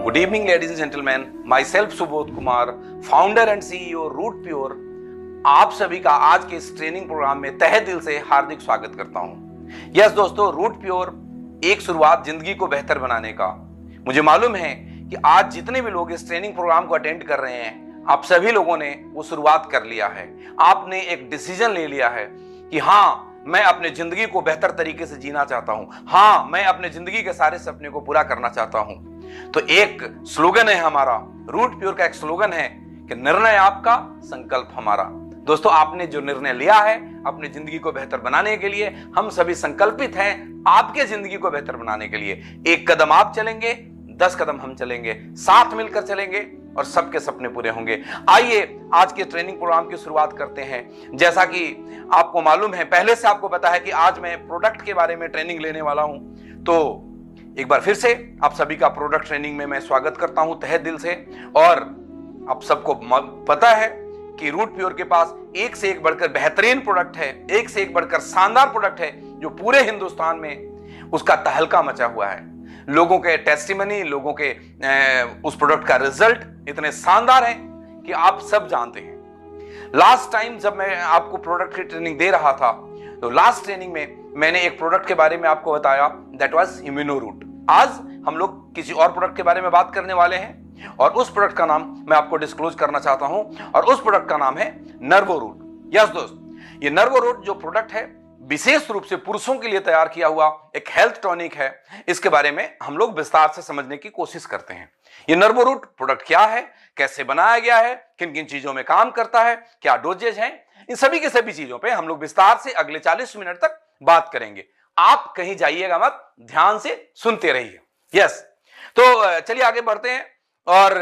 Good evening, ladies and gentlemen. Myself Subodh Kumar, founder and CEO Root Pure, आप सभी का आज के इस ट्रेनिंग प्रोग्राम में तहे दिल से हार्दिक स्वागत करता हूं। यस दोस्तों, रूट प्योर एक शुरुआत जिंदगी को बेहतर बनाने का। मुझे मालूम है कि आज जितने भी लोग इस ट्रेनिंग प्रोग्राम को अटेंड कर रहे हैं, आप सभी लोगों ने वो शुरुआत कर लिया है। आपने एक डिसीजन ले लिया है कि हाँ, मैं अपने जिंदगी को बेहतर तरीके से जीना चाहता हूं। हाँ, मैं अपने जिंदगी के सारे सपने को पूरा करना चाहता हूं। तो एक स्लोगन है हमारा, रूट प्योर का एक स्लोगन है कि निर्णय आपका, संकल्प हमारा। दोस्तों, आपने जो निर्णय लिया है अपनी जिंदगी को बेहतर बनाने के लिए, हम सभी संकल्पित हैं आपके जिंदगी को बेहतर बनाने के लिए। एक कदम आप चलेंगे, 10 कदम हम चलेंगे, साथ मिलकर चलेंगे और सबके सपने पूरे होंगे। आइए आज के ट्रेनिंग प्रोग्राम की शुरुआत करते हैं। जैसा कि आपको मालूम है, पहले से आपको पता है कि आज मैं प्रोडक्ट के बारे में ट्रेनिंग लेने वाला हूं। तो एक बार फिर से आप सभी का प्रोडक्ट ट्रेनिंग में मैं स्वागत करता हूं तहे दिल से। और आप सबको पता है कि रूट प्योर के पास एक से एक बढ़कर बेहतरीन प्रोडक्ट है, एक से एक बढ़कर शानदार प्रोडक्ट है, जो पूरे हिंदुस्तान में उसका तहलका मचा हुआ है। लोगों के टेस्टिमनी, लोगों के उस प्रोडक्ट का रिजल्ट इतने शानदार है कि आप सब जानते हैं। लास्ट टाइम जब मैं आपको प्रोडक्ट की ट्रेनिंग दे रहा था, तो लास्ट ट्रेनिंग में मैंने एक प्रोडक्ट के बारे में आपको बताया, दैट वाज इम्यूनोरूट। आज हम लोग किसी और प्रोडक्ट के बारे में बात करने वाले हैं और उस प्रोडक्ट का नाम मैं आपको डिस्क्लोज करना चाहता हूं और उस प्रोडक्ट का नाम है नर्वोरूट। यस दोस्त, ये नर्वोरूट जो प्रोडक्ट है, विशेष रूप से पुरुषों के लिए तैयार किया हुआ एक हेल्थ टॉनिक है। इसके बारे में हम लोग विस्तार से समझने की कोशिश करते हैं। ये नर्वोरूट प्रोडक्ट क्या है, कैसे बनाया गया है, किन किन चीजों में काम करता है, क्या डोजेज है, इन सभी की सभी चीजों पे हम लोग विस्तार से अगले 40 मिनट तक बात करेंगे। आप कहीं जाइएगा मत, ध्यान से सुनते रहिए। यस, तो चलिए आगे बढ़ते हैं। और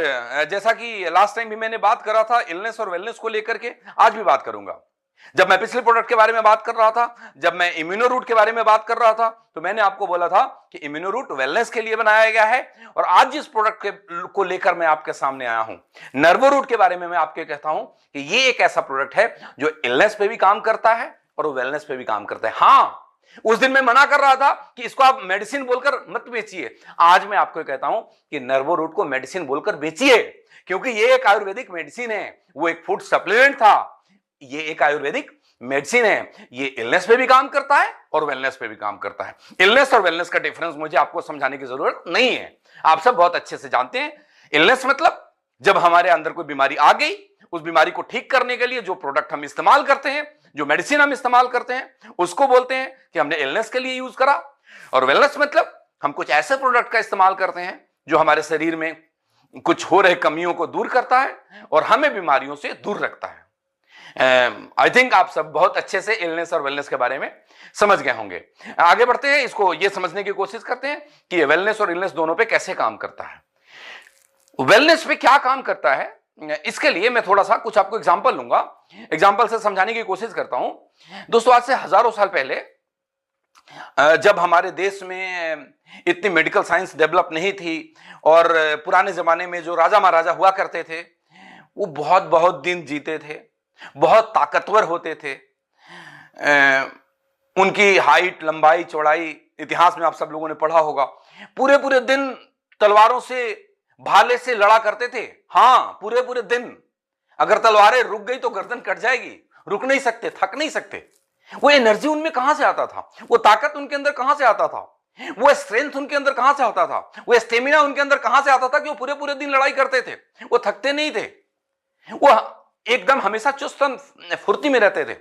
जैसा कि लास्ट टाइम भी मैंने बात करा था इलनेस और वेलनेस को लेकर के, आज भी बात करूंगा। जब मैं पिछले प्रोडक्ट के बारे में बात कर रहा था, जब मैं इम्यूनोरूट के बारे में बात कर रहा था, तो मैंने आपको बोला था कि इम्यूनोरूट वेलनेस के लिए बनाया गया है। और आज जिस प्रोडक्ट को लेकर मैं आपके सामने आया हूं, नर्वोरूट के बारे में मैं आपको कहता हूं कि ये एक ऐसा प्रोडक्ट है जो इलनेस पे भी काम करता है और वेलनेस पे भी काम करता है। हाँ, उस दिन मैं मना कर रहा था कि इसको आप मेडिसिन बोलकर मत बेचिए। आज मैं आपको कहता हूं कि नर्वोरूट को मेडिसिन बोलकर बेचिए, क्योंकि ये एक आयुर्वेदिक मेडिसिन है। वो एक फूड सप्लीमेंट था, ये एक आयुर्वेदिक मेडिसिन है। ये इलनेस पे भी काम करता है और वेलनेस पे भी काम करता है। इलनेस और वेलनेस का डिफरेंस मुझे आपको समझाने की जरूरत नहीं है, आप सब बहुत अच्छे से जानते हैं। इलनेस मतलब जब हमारे अंदर कोई बीमारी आ गई, उस बीमारी को ठीक करने के लिए जो प्रोडक्ट हम इस्तेमाल करते हैं, जो मेडिसिन हम इस्तेमाल करते हैं, उसको बोलते हैं कि हमने इलनेस के लिए यूज करा। और वेलनेस मतलब हम कुछ ऐसे प्रोडक्ट का इस्तेमाल करते हैं जो हमारे शरीर में कुछ हो रहे कमियों को दूर करता है और हमें बीमारियों से दूर रखता है। आई थिंक आप सब बहुत अच्छे से इलनेस और वेलनेस के बारे में समझ गए होंगे। आगे बढ़ते हैं, इसको ये समझने की कोशिश करते हैं कि ये वेलनेस और इलनेस दोनों पे कैसे काम करता है। वेलनेस पे क्या काम करता है, इसके लिए मैं थोड़ा सा कुछ आपको एग्जांपल लूंगा, एग्जांपल से समझाने की कोशिश करता हूं। दोस्तों, आज से हजारों साल पहले जब हमारे देश में इतनी मेडिकल साइंस डेवलप नहीं थी और पुराने जमाने में जो राजा महाराजा हुआ करते थे, वो बहुत बहुत दिन जीते थे, बहुत ताकतवर होते थे। उनकी हाइट, लंबाई, चौड़ाई इतिहास में आप सब लोगों ने पढ़ा होगा। पूरे पूरे दिन तलवारों से, भाले से लड़ा करते थे। हाँ, पूरे पूरे दिन। अगर तलवारें रुक गई तो गर्दन कट जाएगी, रुक नहीं सकते, थक नहीं सकते। वो एनर्जी उनमें कहां से आता था, वो ताकत उनके अंदर कहां से आता था, वो स्ट्रेंथ उनके अंदर कहां से आता था, वो स्टेमिना उनके अंदर कहां से आता था कि वो पूरे पूरे दिन लड़ाई करते थे। वो थकते नहीं थे, वो एकदम हमेशा चुस्त फुर्ती में रहते थे।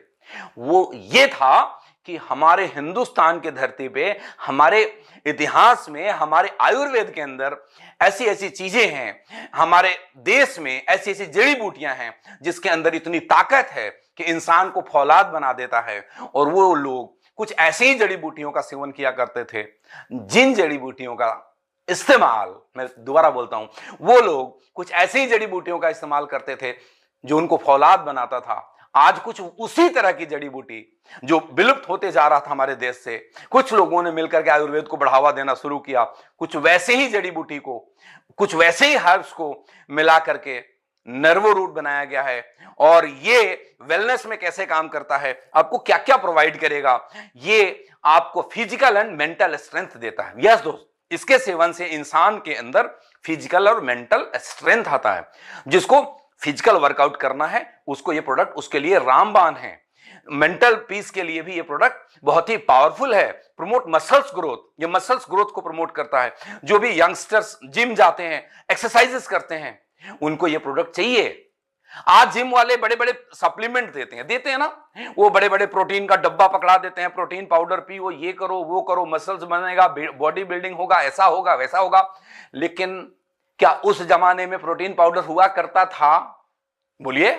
वो ये था कि हमारे हिंदुस्तान के धरती पे, हमारे इतिहास में, हमारे आयुर्वेद के अंदर ऐसी ऐसी चीजें हैं, हमारे देश में ऐसी ऐसी जड़ी बूटियां हैं जिसके अंदर इतनी ताकत है कि इंसान को फौलाद बना देता है। और वो लोग कुछ ऐसी ही जड़ी बूटियों का सेवन किया करते थे, जिन जड़ी बूटियों का इस्तेमाल, मैं दोबारा बोलता हूं, वो लोग कुछ ऐसी ही जड़ी बूटियों का इस्तेमाल करते थे जो उनको फौलाद बनाता था। आज कुछ उसी तरह की जड़ी बूटी जो विलुप्त होते जा रहा था हमारे देश से, कुछ लोगों ने मिलकर के आयुर्वेद को बढ़ावा देना शुरू किया। कुछ वैसे ही जड़ी बूटी को, कुछ वैसे ही हर्ब्स को मिला करके नर्वोरूट बनाया गया है। और ये वेलनेस में कैसे काम करता है, आपको क्या क्या प्रोवाइड करेगा, ये आपको फिजिकल एंड मेंटल स्ट्रेंथ देता है। यस दोस्त, इसके सेवन से इंसान के अंदर फिजिकल और मेंटल स्ट्रेंथ आता है। जिसको फिजिकल वर्कआउट करना है उसको ये प्रोडक्ट उसके लिए रामबाण है। मेंटल पीस के लिए भी ये प्रोडक्ट बहुत ही पावरफुल है। प्रमोट मसल्स ग्रोथ, ये मसल्स ग्रोथ को प्रमोट करता है। जो भी यंगस्टर्स जिम जाते हैं, एक्सरसाइजेस करते हैं, उनको ये प्रोडक्ट चाहिए। आज जिम वाले बड़े बड़े सप्लीमेंट देते हैं ना, वो बड़े बड़े प्रोटीन का डब्बा पकड़ा देते हैं, प्रोटीन पाउडर पियो, ये करो वो करो, मसल्स बनेगा, बॉडी बिल्डिंग होगा, ऐसा होगा वैसा होगा। लेकिन क्या उस जमाने में प्रोटीन पाउडर हुआ करता था? बोलिए,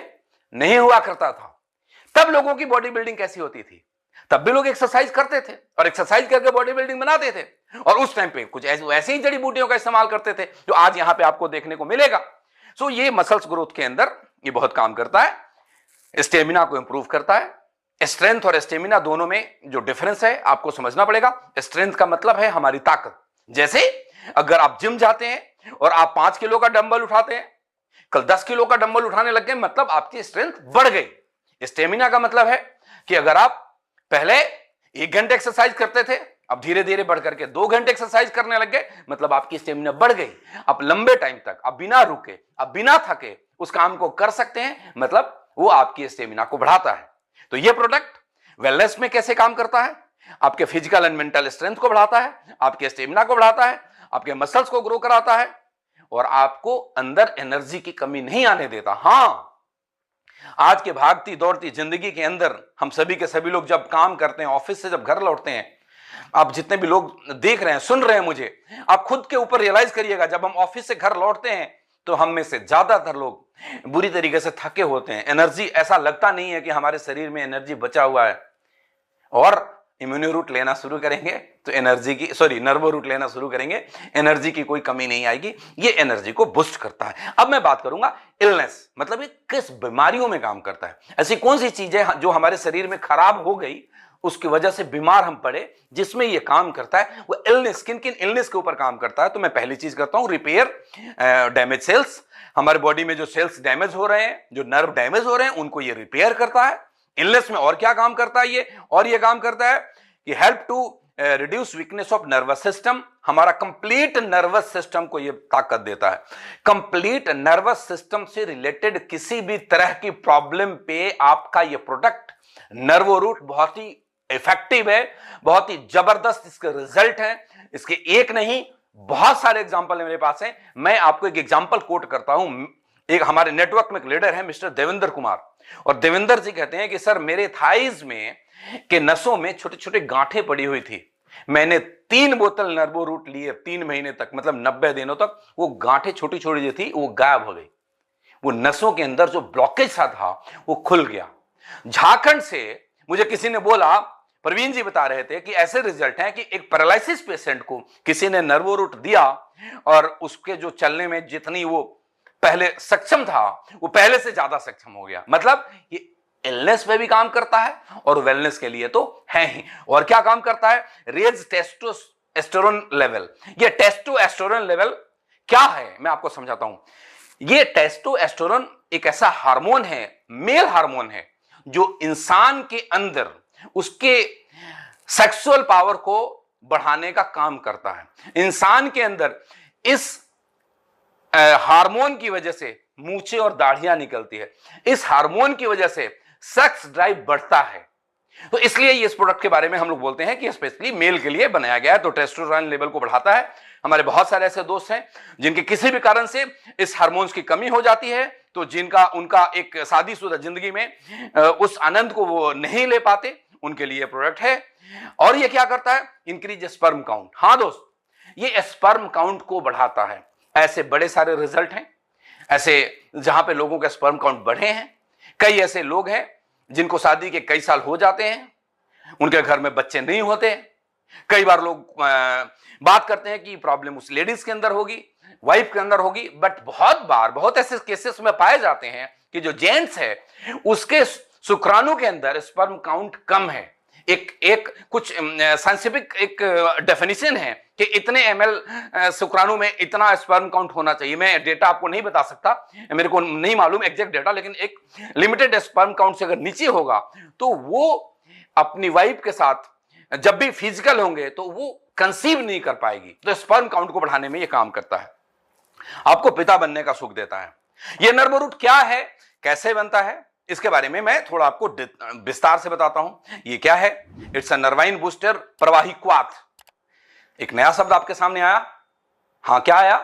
नहीं हुआ करता था। तब लोगों की बॉडी बिल्डिंग कैसी होती थी? तब भी लोग एक्सरसाइज करते थे और एक्सरसाइज करके बॉडी बिल्डिंग बनाते थे, और उस टाइम पे कुछ ऐसे ही जड़ी बूटियों का इस्तेमाल करते थे जो आज यहां पे आपको देखने को मिलेगा। सो ये मसल्स ग्रोथ के अंदर ये बहुत काम करता है। स्टेमिना को इंप्रूव करता है। स्ट्रेंथ और स्टेमिना दोनों में जो डिफरेंस है आपको समझना पड़ेगा। स्ट्रेंथ का मतलब है हमारी ताकत। जैसे अगर आप जिम जाते हैं और आप 5 किलो का डंबल उठाते हैं, कल 10 किलो का डंबल उठाने लग गए, मतलब आपकी स्ट्रेंथ बढ़ गई। स्टेमिना का मतलब है कि अगर आप पहले 1 घंटे एक्सरसाइज करते थे, अब धीरे धीरे बढ़ करके 2 घंटे एक्सरसाइज करने लग गए, मतलब आपकी स्टेमिना बढ़ गई। आप लंबे टाइम तक, आप बिना रुके, आप बिना थके उस काम को कर सकते हैं, मतलब वो आपकी स्टेमिना को बढ़ाता है। तो ये प्रोडक्ट वेलनेस में कैसे काम करता है? आपके फिजिकल एंड मेंटल स्ट्रेंथ को बढ़ाता है, आपके स्टेमिना को बढ़ाता है, आपके मसल्स को ग्रो कराता है, और आपको अंदर एनर्जी की कमी नहीं आने देता। हां, आज के भागती दौड़ती जिंदगी के अंदर हम सभी के सभी लोग जब काम करते हैं, ऑफिस से जब घर लौटते हैं, आप जितने भी लोग देख रहे हैं, सुन रहे हैं मुझे, आप खुद के ऊपर रियलाइज करिएगा, जब हम ऑफिस से घर लौटते हैं तो हम में से ज्यादातर लोग बुरी तरीके से थके होते हैं। एनर्जी, ऐसा लगता नहीं है कि हमारे शरीर में एनर्जी बचा हुआ है। और इम्यूनो रूट लेना शुरू करेंगे तो नर्वो रूट लेना शुरू करेंगे, एनर्जी की कोई कमी नहीं आएगी। ये एनर्जी को बूस्ट करता है। अब मैं बात करूंगा इलनेस, मतलब ये किस बीमारियों में काम करता है। ऐसी कौन सी चीजें जो हमारे शरीर में खराब हो गई, उसकी वजह से बीमार हम पड़े, जिसमें ये काम करता है। वो इलनेस, किन किन इलनेस के ऊपर काम करता है? तो मैं पहली चीज करता हूं रिपेयर डैमेज सेल्स। हमारे बॉडी में जो सेल्स डैमेज हो रहे हैं, जो नर्व डैमेज हो रहे हैं, उनको ये रिपेयर करता है। इलनेस में और क्या काम करता है ये? और ये काम करता है कि help to reduce weakness of nervous system. हमारा कंप्लीट नर्वस सिस्टम को ये ताकत देता है। कंप्लीट नर्वस सिस्टम से रिलेटेड किसी भी तरह की प्रॉब्लम पे आपका ये प्रोडक्ट नर्वो रूट बहुत ही इफेक्टिव है, बहुत ही जबरदस्त इसके रिजल्ट है। इसके एक नहीं, बहुत सारे एग्जांपल है मेरे पास है। मैं आपको एक एग्जांपल कोट करता हूं। एक हमारे नेटवर्क में एक लीडर है मिस्टर देवेंद्र कुमार, और देवेंद्र जी कहते हैं कि सर, मेरे थाइज में के नसों में छोटे छोटे गांठें पड़ी हुई थी। मैंने 3 बोतल नर्वो रूट लिए 3 महीने तक, मतलब 90 दिनों तक, वो गांठें छोटी छोटी जो थी वो गायब हो गई। वो नसों के अंदर जो ब्लॉकेज सा था वो खुल गया। झारखंड से मुझे किसी ने बोला, प्रवीण जी बता रहे थे कि ऐसे रिजल्ट हैं कि एक पैरालिसिस पेशेंट को किसी ने नर्वो रूट दिया और उसके जो चलने में जितनी वो पहले सक्षम था, वो पहले से ज्यादा सक्षम हो गया। मतलब ये इलनेस पे भी काम करता है और वेलनेस के लिए तो है ही। और क्या काम करता है? Raise testosterone level. ये टेस्टोस्टेरोन लेवल क्या है मैं आपको समझाता हूं। ये टेस्टोस्टेरोन एक ऐसा हार्मोन है, मेल हार्मोन है, जो इंसान के अंदर उसके सेक्सुअल पावर को बढ़ाने का काम करता है। इंसान के अंदर इस हार्मोन की वजह से मूछें और दाढ़ियां निकलती है। इस हार्मोन की वजह से सेक्स ड्राइव बढ़ता है। तो इसलिए इस प्रोडक्ट के बारे में हम लोग बोलते हैं कि स्पेशली मेल के लिए बनाया गया है। तो टेस्टोस्टेरोन लेवल को बढ़ाता है। हमारे बहुत सारे ऐसे दोस्त हैं जिनके किसी भी कारण से इस हार्मोन्स की कमी हो जाती है, तो जिनका उनका एक शादीशुदा जिंदगी में उस आनंद को वो नहीं ले पाते, उनके लिए प्रोडक्ट है। और ये क्या करता है? Increase sperm count. हाँ दोस्त, ये स्पर्म काउंट को बढ़ाता है। ऐसे बड़े सारे रिजल्ट हैं ऐसे जहां पे लोगों के स्पर्म काउंट बढ़े हैं। कई ऐसे लोग हैं जिनको शादी के कई साल हो जाते हैं, उनके घर में बच्चे नहीं होते। कई बार लोग बात करते हैं कि प्रॉब्लम उस लेडीज के अंदर होगी, वाइफ के अंदर होगी, बट बहुत ऐसे केसेस में पाए जाते हैं कि जो जेंट्स है उसके शुक्राणु के अंदर स्पर्म काउंट कम है। एक कुछ साइंटिफिक एक डेफिनेशन है कि इतने ml शुक्राणु में इतना स्पर्म काउंट होना चाहिए। मैं डेटा आपको नहीं बता सकता, मेरे को नहीं मालूम एग्जैक्ट डेटा, लेकिन एक लिमिटेड स्पर्म काउंट से अगर नीचे होगा तो वो अपनी वाइफ के साथ जब भी फिजिकल होंगे तो वो कंसीव नहीं कर पाएगी, तो स्पर्म काउंट को बढ़ाने में यह काम करता है, आपको पिता बनने का सुख देता है। यह नर्व रूट क्या है, कैसे बनता है, इसके बारे में मैं थोड़ा आपको विस्तार से बताता हूं। ये क्या है, इट्स अ नर्वाइन बूस्टर, प्रवाही क्वाथ। एक नया शब्द आपके सामने आया, हां क्या आया,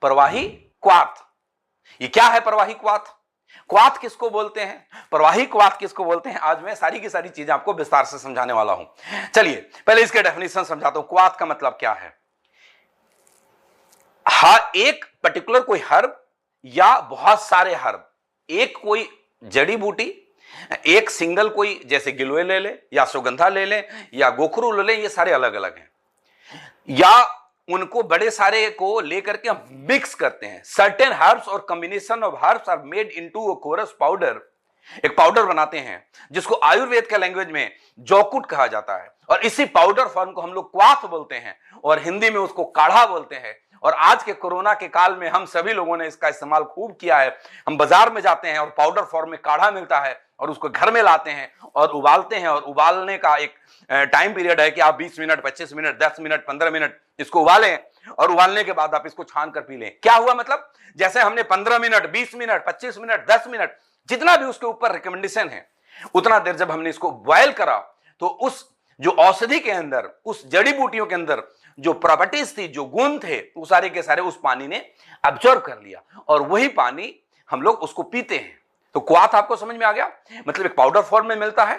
प्रवाही क्वाथ। ये क्या है प्रवाही क्वाथ, क्वाथ किसको बोलते हैं, प्रवाही क्वाथ किसको बोलते हैं, आज मैं सारी की सारी चीजें आपको विस्तार से समझाने वाला हूं। चलिए पहले इसके डेफिनेशन समझाता हूं। क्वाथ का मतलब क्या है, एक पर्टिकुलर कोई हर्ब या बहुत सारे हर्ब, एक कोई जड़ी बूटी, एक सिंगल कोई, जैसे गिलोय ले ले या सुगंधा ले ले या गोखरू ले ले, ये सारे अलग अलग हैं, या उनको बड़े सारे को लेकर के हम मिक्स करते हैं। सर्टेन हर्ब्स और combination of herbs are made into a coarse powder, एक पाउडर बनाते हैं जिसको आयुर्वेद के लैंग्वेज में जौकुट कहा जाता है, और इसी पाउडर फॉर्म को हम लोग क्वाथ बोलते हैं और हिंदी में उसको काढ़ा बोलते हैं। और आज के कोरोना के काल में हम सभी लोगों ने इसका इस्तेमाल खूब किया है। हम बाजार में जाते हैं और पाउडर फॉर्म में काढ़ा मिलता है और उसको घर में लाते हैं और उबालते हैं, और उबालने का एक टाइम पीरियड है कि आप 20 मिनट, 25 मिनट, 10 मिनट, 15 मिनट इसको उबालें, और उबालने के बाद आप इसको छान कर पी लें। क्या हुआ मतलब, जैसे हमने 15 मिनट, 20 मिनट, 25 मिनट, 10 मिनट, जितना भी उसके ऊपर रिकमेंडेशन है, उतना देर जब हमने इसको बॉयल करा, तो उस जो औषधि के अंदर, उस जड़ी बूटियों के अंदर जो प्रॉपर्टीज थी, जो गुण थे, वो सारे के सारे उस पानी ने अब्जॉर्ब कर लिया, और वही पानी हम लोग उसको पीते हैं। तो क्वाथ आपको समझ में आ गया, मतलब एक पाउडर फॉर्म में मिलता है।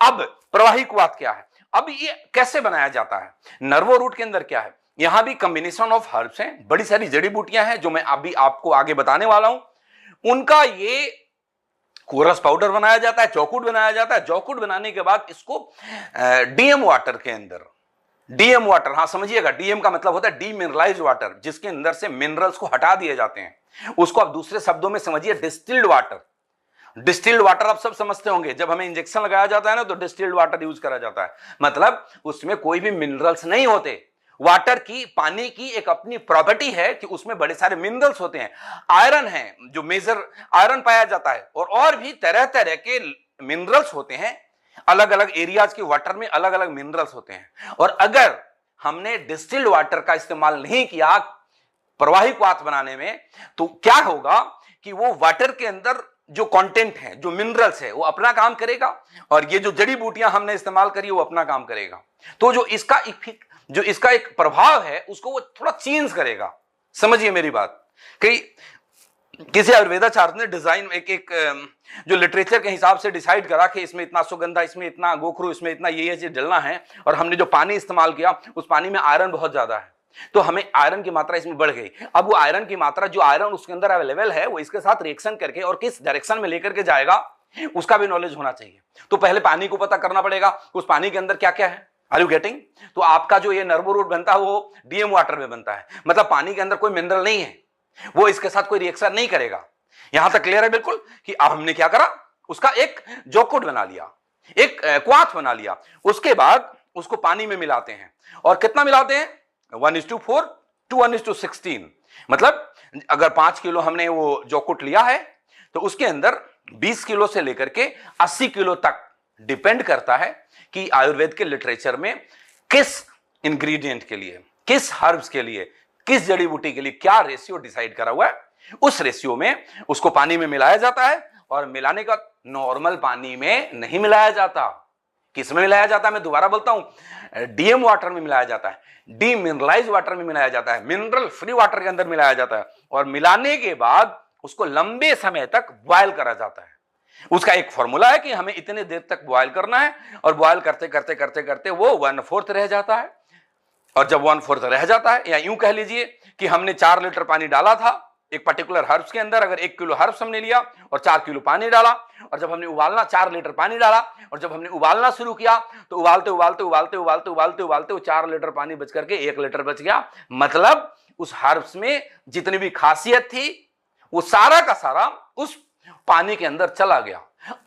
अब प्रवाही क्वाथ क्या है, अब ये कैसे बनाया जाता है, नर्वो रूट के अंदर क्या है, यहां भी कॉम्बिनेशन ऑफ हर्ब्स हैं, बड़ी सारी जड़ी बूटियां हैं जो मैं अभी आपको आगे बताने वाला हूं। उनका ये कोरस पाउडर बनाया जाता है, चौकुट बनाया जाता है। चौकुट बनाने के बाद इसको डीएम वाटर के अंदर, डीएम वाटर, हाँ समझिएगा, डीएम का मतलब होता है डीमिनरलाइज्ड वाटर, जिसके अंदर से मिनरल्स को हटा दिए जाते हैं, उसको आप दूसरे शब्दों में समझिए डिस्टिल्ड वाटर। डिस्टिल्ड वाटर आप सब समझते होंगे, जब हमें इंजेक्शन लगाया जाता है ना, तो डिस्टिल्ड वाटर यूज करा जाता है, मतलब उसमें कोई भी मिनरल्स नहीं होते। वाटर की, पानी की एक अपनी प्रॉपर्टी है कि उसमें बड़े सारे मिनरल्स होते हैं, आयरन है, जो मेजर आयरन पाया जाता है, और भी तरह तरह के मिनरल्स होते हैं। अलग अलग एरियाज के वाटर में अलग अलग मिनरल्स होते हैं, और अगर हमने डिस्टिल्ड वाटर का इस्तेमाल नहीं किया प्रवाही क्वाथ बनाने में, तो क्या होगा कि वो वाटर के अंदर जो कंटेंट है, जो मिनरल्स है, वो अपना काम करेगा, और ये जो जड़ी बूटियां हमने इस्तेमाल करी वो अपना काम करेगा। तो जो इसका एक प्रभाव है उसको वो थोड़ा चेंज करेगा। समझिए मेरी बात, किसी आयुर्वेदाचार्य ने डिजाइन एक जो लिटरेचर के हिसाब से डिसाइड करा कि इसमें इतना सुगंधा, इसमें इतना गोखरू, इसमें इतना ये चीज डलना है, और हमने जो पानी इस्तेमाल किया उस पानी में आयरन बहुत ज्यादा है, तो हमें आयरन की मात्रा इसमें बढ़ गई। अब वो आयरन की मात्रा, जो आयरन उसके अंदर अवेलेबल है, वो इसके साथ रिएक्शन करके और किस डायरेक्शन में लेकर के जाएगा उसका भी नॉलेज होना चाहिए। तो पहले पानी को पता करना पड़ेगा उस पानी के अंदर क्या क्या है। Are you getting? तो आपका जो ये नर्वो रूट बनता है वो डीएम वाटर में बनता है, मतलब पानी के अंदर कोई मिनरल नहीं है, वो इसके साथ कोई रिएक्शन नहीं करेगा। यहां तक क्लियर है बिल्कुल कि अब हमने क्या करा, उसका एक जौकुट बना लिया, एक क्वाथ बना लिया, उसके बाद उसको पानी में मिलाते हैं, और कितना मिलाते हैं, 1:4 to 1:16। मतलब अगर 5 किलो हमने वो जौकुट लिया है, तो उसके अंदर 20 किलो से लेकर के 80 किलो तक डिपेंड करता है कि आयुर्वेद के लिटरेचर में किस इंग्रेडिएंट के लिए, किस हर्ब्स के लिए, किस जड़ी बूटी के लिए क्या रेशियो डिसाइड करा हुआ है। उस रेशियो में उसको पानी में मिलाया जाता है, और मिलाने का नॉर्मल पानी में नहीं मिलाया जाता। किस में मिलाया जाता है, मैं दोबारा बोलता हूं, डीएम वाटर में मिलाया जाता है, डीमिनरलाइज वाटर में मिलाया जाता है, मिनरल फ्री वाटर के अंदर मिलाया जाता है, और मिलाने के बाद उसको लंबे समय तक बॉयल करा जाता है। उसका एक फॉर्मूला है कि हमें इतने देर तक बॉयल करना है, और बॉयल करते करते करते करते वो 1/4 रह जाता है। और जब 1/4 रह जाता है, या यूं कह लीजिए कि हमने 4 लीटर पानी डाला था एक पर्टिकुलर हर्ब्स के अंदर, अगर 1 किलो हर्ब्स हमने लिया और 4 किलो पानी डाला, और जब हमने उबालना 4 लीटर पानी डाला, और जब हमने उबालना शुरू किया तो उबालते उबालते उबालते उबालते उबालते उबालते वो 4 लीटर पानी बच करके 1 लीटर बच गया। मतलब उस हर्ब्स में जितनी भी खासियत थी वो सारा का सारा उस पानी के अंदर चला गया।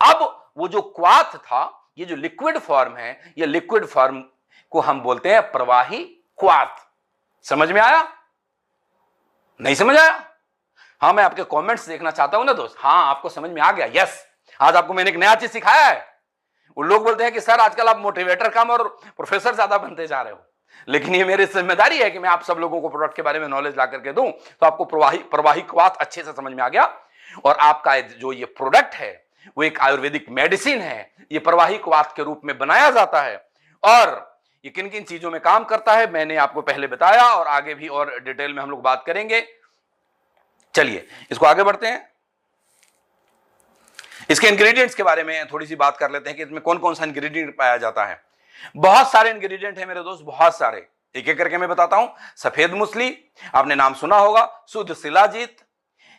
अब वो जो क्वाथ था, ये जो लिक्विड फॉर्म है, ये लिक्विड फॉर्म को हम बोलते हैं प्रवाही क्वाथ। समझ में आया? नहीं समझ आया? हाँ, मैं आपके कमेंट्स देखना चाहता हूं ना दोस्त। हाँ, आपको समझ में आ गया? यस, आज आपको मैंने एक नया चीज सिखाया है। वो लोग बोलते हैं कि सर आजकल आप मोटिवेटर कम और प्रोफेसर ज्यादा बनते जा रहे हो। लेकिन ये मेरी जिम्मेदारी है कि मैं आप सब लोगों को प्रोडक्ट के बारे में नॉलेज ला करके दूं, तो आपको प्रवाहिकवात अच्छे से समझ में आ गया। और आपका जो ये प्रोडक्ट है वो एक आयुर्वेदिक मेडिसिन है, ये प्रवाहिकवात के रूप में बनाया जाता है। और ये किन किन चीजों में काम करता है मैंने आपको पहले बताया, और आगे भी और डिटेल में हम लोग बात करेंगे। चलिए इसको आगे बढ़ते हैं। इसके इंग्रेडिएंट्स के बारे में थोड़ी सी बात कर लेते हैं कि इसमें कौन कौन सा इंग्रेडिएंट पाया जाता है। बहुत सारे इंग्रेडिएंट है मेरे दोस्त, बहुत सारे, एक एक करके मैं बताता हूं। सफेद मूसली, आपने नाम सुना होगा, शुद्ध शिलाजीत,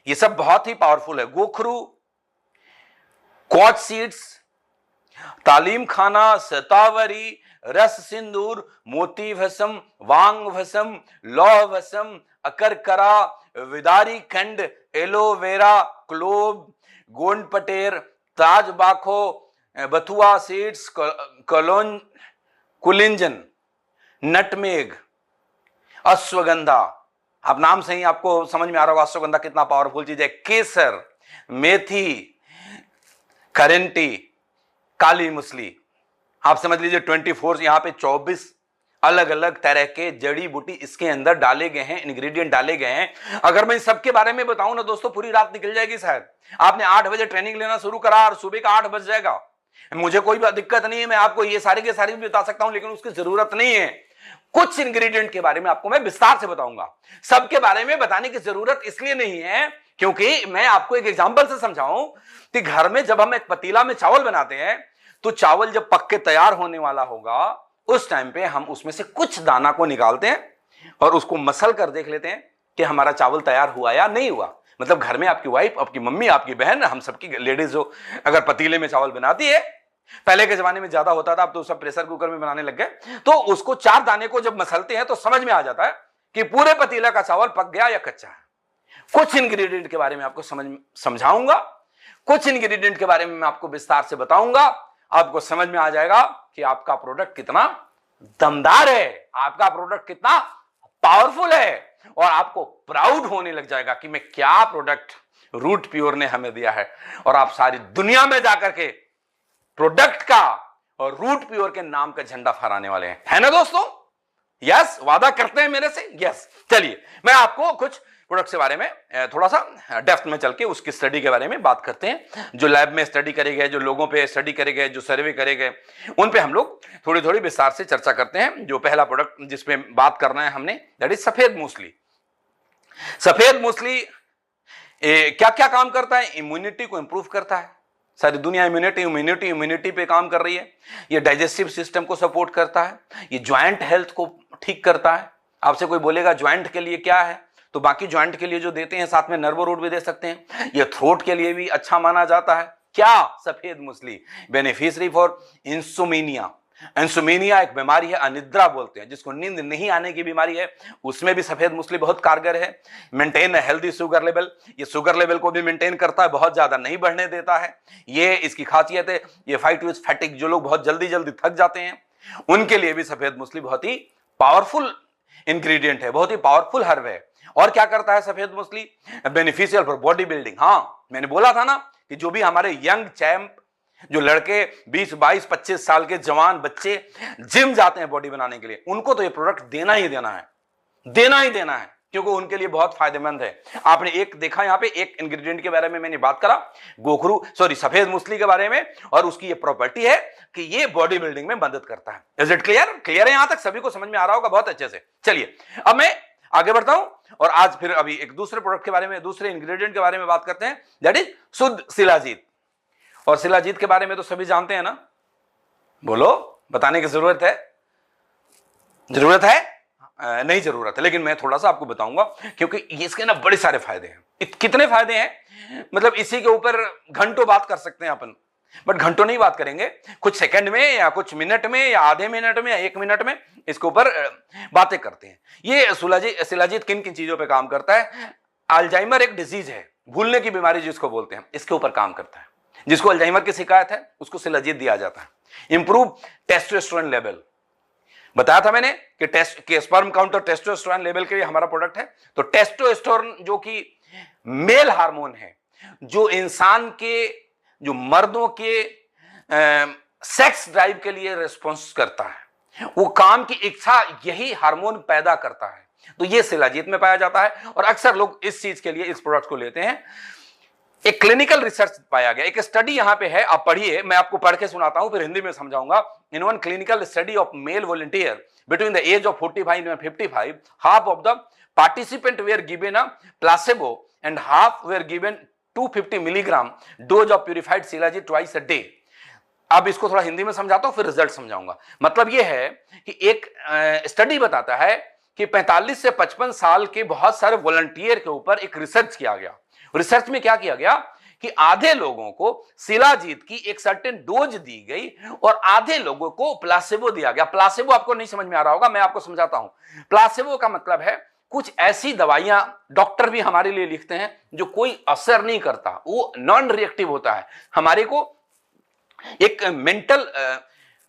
ये सब बहुत ही पावरफुल है। गोखरू, कॉच सीड्स, तालीम खाना, शतावरी, रस सिंदूर, मोती भस्म, वांग भस्म, लौह भस्म, अकरकरा, विदारी खंड, एलोवेरा, क्लोव, गोंड पटेर, ताज बाखो, बथुआ सीड्स, कुलिंजन, नटमेग, अश्वगंधा। आप नाम से ही आपको समझ में आ रहा होगा अश्वगंधा कितना पावरफुल चीज है। केसर, मेथी, करेंटी, काली मूसली। आप समझ लीजिए 24, यहां पे 24 अलग अलग तरह के जड़ी बूटी इसके अंदर डाले गए हैं, इंग्रेडिएंट डाले गए हैं। अगर मैं इन सबके बारे में बताऊं ना दोस्तों, पूरी रात निकल जाएगी शायद। आपने 8 बजे ट्रेनिंग लेना शुरू करा और सुबह का 8 बज जाएगा। मुझे कोई दिक्कत नहीं है, मैं आपको ये सारे के सारे भी बता सकता हूं, लेकिन उसकी जरूरत नहीं है। कुछ इंग्रेडिएंट के बारे में आपको मैं विस्तार से बताऊंगा। सबके बारे में बताने की जरूरत इसलिए नहीं है क्योंकि मैं आपको एक एग्जांपल से समझाऊं कि घर में जब हम एक पतीला में चावल बनाते हैं, तो चावल जब पक के तैयार होने वाला होगा, उस टाइम पे हम उसमें से कुछ दाना को निकालते हैं और उसको मसल कर देख लेते हैं कि हमारा चावल तैयार हुआ या नहीं हुआ। मतलब घर में आपकी वाइफ, आपकी मम्मी, आपकी बहन, हम सबकी लेडीज जो अगर पतीले में चावल बनाती है, पहले के जमाने में ज्यादा होता था, अब तो सब प्रेशर कुकर में बनाने लग गए, तो उसको 4 दाने को जब मसलते हैं तो समझ में आ जाता है कि पूरे पतीला का चावल पक गया या कच्चा है। कुछ इंग्रेडिएंट के बारे में आपको समझाऊंगा, कुछ इंग्रेडिएंट के बारे में मैं आपको विस्तार से बताऊंगा। आपको समझ में आ जाएगा कि आपका प्रोडक्ट कितना दमदार है, आपका प्रोडक्ट कितना पावरफुल है, और आपको प्राउड होने लग जाएगा कि मैं क्या प्रोडक्ट रूट प्योर ने हमें दिया है। और आप सारी दुनिया में जाकर के प्रोडक्ट का और रूट प्योर के नाम का झंडा फहराने वाले हैं, है ना दोस्तों? यस, वादा करते हैं मेरे से? यस। चलिए मैं आपको कुछ प्रोडक्ट के बारे में थोड़ा सा डेप्थ में चल के उसकी स्टडी के बारे में बात करते हैं। जो लैब में स्टडी करे गए, जो लोगों पे स्टडी करे गए, जो सर्वे करे गए, उन पे हम लोग थोड़ी थोड़ी विस्तार से चर्चा करते हैं। जो पहला प्रोडक्ट जिसपे बात करना है हमने, दैट इज सफेद मूसली। सफेद मूसली क्या क्या काम करता है? इम्यूनिटी को इंप्रूव करता है। सारी दुनिया इम्यूनिटी पे काम कर रही है। ये डाइजेस्टिव सिस्टम को सपोर्ट करता है, ये ज्वाइंट हेल्थ को ठीक करता है। आपसे कोई बोलेगा ज्वाइंट के लिए क्या है, तो बाकी ज्वाइंट के लिए जो देते हैं साथ में नर्वो रूट भी दे सकते हैं। ये थ्रोट के लिए भी अच्छा माना जाता है। क्या? सफेद मूसली बेनिफिशियरी फॉर इंसोमेनिया। इंसोमेनिया एक बीमारी है, अनिद्रा बोलते हैं, जिसको नींद नहीं आने की बीमारी है, उसमें भी सफेद मूसली बहुत कारगर है। मेंटेन हेल्दी शुगर लेवल, ये शुगर लेवल को भी मेंटेन करता है, बहुत ज्यादा नहीं बढ़ने देता है। ये इसकी खासियत है। ये फाइट विद फैटिग, जो लोग बहुत जल्दी जल्दी थक जाते हैं, उनके लिए भी सफेद मूसली बहुत ही पावरफुल इंग्रेडिएंट है, बहुत ही पावरफुल हर्ब है। और क्या करता है सफेद मूसली? Beneficial for body building. हाँ, मैंने बोला था ना कि जो भी हमारे यंग चैंप, जो लड़के 20, 22, 25 साल के जवान बच्चे जिम जाते हैं बॉडी बनाने के लिए, उनको तो ये प्रोडक्ट देना ही देना है, देना ही देना है, क्योंकि उनके लिए बहुत फायदेमंद है। आपने एक देखा, यहां पे एक इंग्रेडिएंट के बारे में मैंने बात करा, सफेद मूसली के बारे में, और उसकी ये प्रॉपर्टी है कि ये बॉडी बिल्डिंग में मदद करता है। Is it clear? क्लियर है? यहां तक सभी को समझ में आ रहा होगा बहुत अच्छे से। चलिए अब मैं आगे बढ़ता हूं और आज फिर अभी एक दूसरे प्रोडक्ट के बारे में, दूसरे इंग्रेडिएंट के बारे में बात करते हैं, दैट इज शुद्ध शिलाजीत। और शिलाजीत के बारे में तो सभी जानते हैं ना? बोलो, बताने की जरूरत है? जरूरत है? नहीं जरूरत है, लेकिन मैं थोड़ा सा आपको बताऊंगा, क्योंकि इसके ना बड़े सारे फायदे हैं। कितने फायदे हैं, मतलब इसी के ऊपर घंटों बात कर सकते हैं अपन, बट घंटों नहीं बात करेंगे, कुछ सेकंड में या कुछ मिनट में या आधे मिनट में या 1 मिनट में इसके ऊपर बातें करते हैं। ये शिलाजीत किन किन चीजों पे काम करता है? अल्जाइमर एक डिजीज है, भूलने की बीमारी जिसको बोलते हैं, इसके ऊपर काम करता है। जिसको अल्जाइमर की शिकायत है उसको शिलाजीत दिया जाता है। इंप्रूव टेस्टोस्टेरोन लेवल, बताया था मैंने कि स्पर्म काउंट और टेस्टोस्टेरोन लेवल के लिए हमारा प्रोडक्ट है। तो टेस्टोस्टेरोन जो कि मेल हार्मोन है, जो इंसान के, जो मर्दों के सेक्स ड्राइव के लिए रिस्पॉन्स करता है, वो काम की इच्छा यही हार्मोन पैदा करता है। तो ये शिलाजीत में पाया जाता है और अक्सर लोग इस चीज के लिए इस प्रोडक्ट को लेते हैं। एक क्लिनिकल रिसर्च पाया गया, एक स्टडी यहां पे है, आप पढ़िए, मैं आपको पढ़ के सुनाता हूं फिर हिंदी में समझाऊंगा। In one clinical study of male volunteer between the age of 45 and 55, half of the participant were given a placebo and half were given 250 milligram dose of purified shilajit twice a day। अब इसको थोड़ा हिंदी में समझाता हूं फिर result समझाऊंगा। मतलब यह है कि एक स्टडी बताता है कि 45 से 55 साल के बहुत सारे वॉलंटियर के ऊपर एक रिसर्च किया गया। रिसर्च में क्या किया गया कि आधे लोगों को शिलाजीत की एक सर्टेन डोज दी गई और आधे लोगों को प्लासेबो दिया गया। प्लासेबो आपको नहीं समझ में आ रहा होगा, मैं आपको समझाता हूं। प्लासेबो का मतलब है कुछ ऐसी दवाइयां डॉक्टर भी हमारे लिए लिखते हैं जो कोई असर नहीं करता, वो नॉन रिएक्टिव होता है। हमारे को एक मेंटल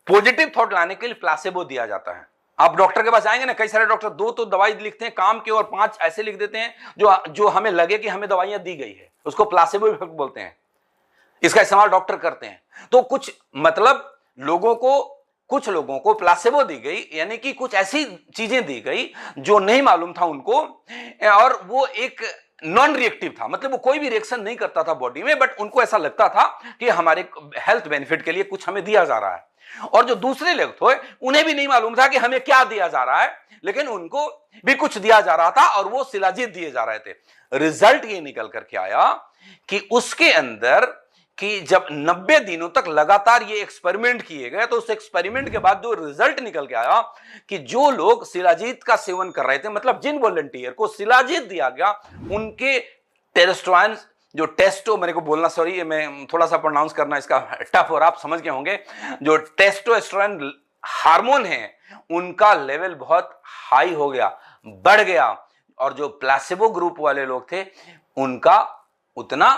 पॉजिटिव थॉट लाने के लिए प्लासेबो दिया जाता है। आप डॉक्टर के पास आएंगे ना, कई सारे डॉक्टर 2 तो दवाई लिखते हैं काम की और 5 ऐसे लिख देते हैं जो हमें लगे कि हमें दवाइयां दी गई है, उसको प्लासेबो इफेक्ट बोलते हैं। इसका इस्तेमाल डॉक्टर करते हैं। तो कुछ मतलब कुछ लोगों को प्लासेबो दी गई, यानी कि कुछ ऐसी चीजें दी गई जो नहीं मालूम था उनको, और वो एक नॉन रिएक्टिव था, मतलब वो कोई भी रिएक्शन नहीं करता था बॉडी में, बट उनको ऐसा लगता था कि हमारे हेल्थ बेनिफिट के लिए कुछ हमें दिया जा रहा है। और जो दूसरे लोग थे उन्हें भी नहीं मालूम था कि हमें क्या दिया जा रहा है, लेकिन उनको भी कुछ दिया जा रहा था और वो शिलाजीत दिए जा रहे थे। रिजल्ट ये निकल करके आया कि उसके अंदर कि जब 90 दिनों तक लगातार ये एक्सपेरिमेंट किए गए, तो उस एक्सपेरिमेंट के बाद जो रिजल्ट निकल के आया कि जो लोग शिलाजीत का सेवन कर रहे थे, मतलब जिन वॉलंटियर को शिलाजीत दिया गया, उनके टेस्टोस्टेरोन जो टेस्टो, मेरे को बोलना सॉरी, मैं थोड़ा सा प्रोनाउंस करना इसका टफ और आप समझ गए होंगे, जो टेस्टोस्टेरोन हार्मोन है उनका लेवल बहुत हाई हो गया, बढ़ गया। और जो प्लासेबो ग्रुप वाले लोग थे उनका उतना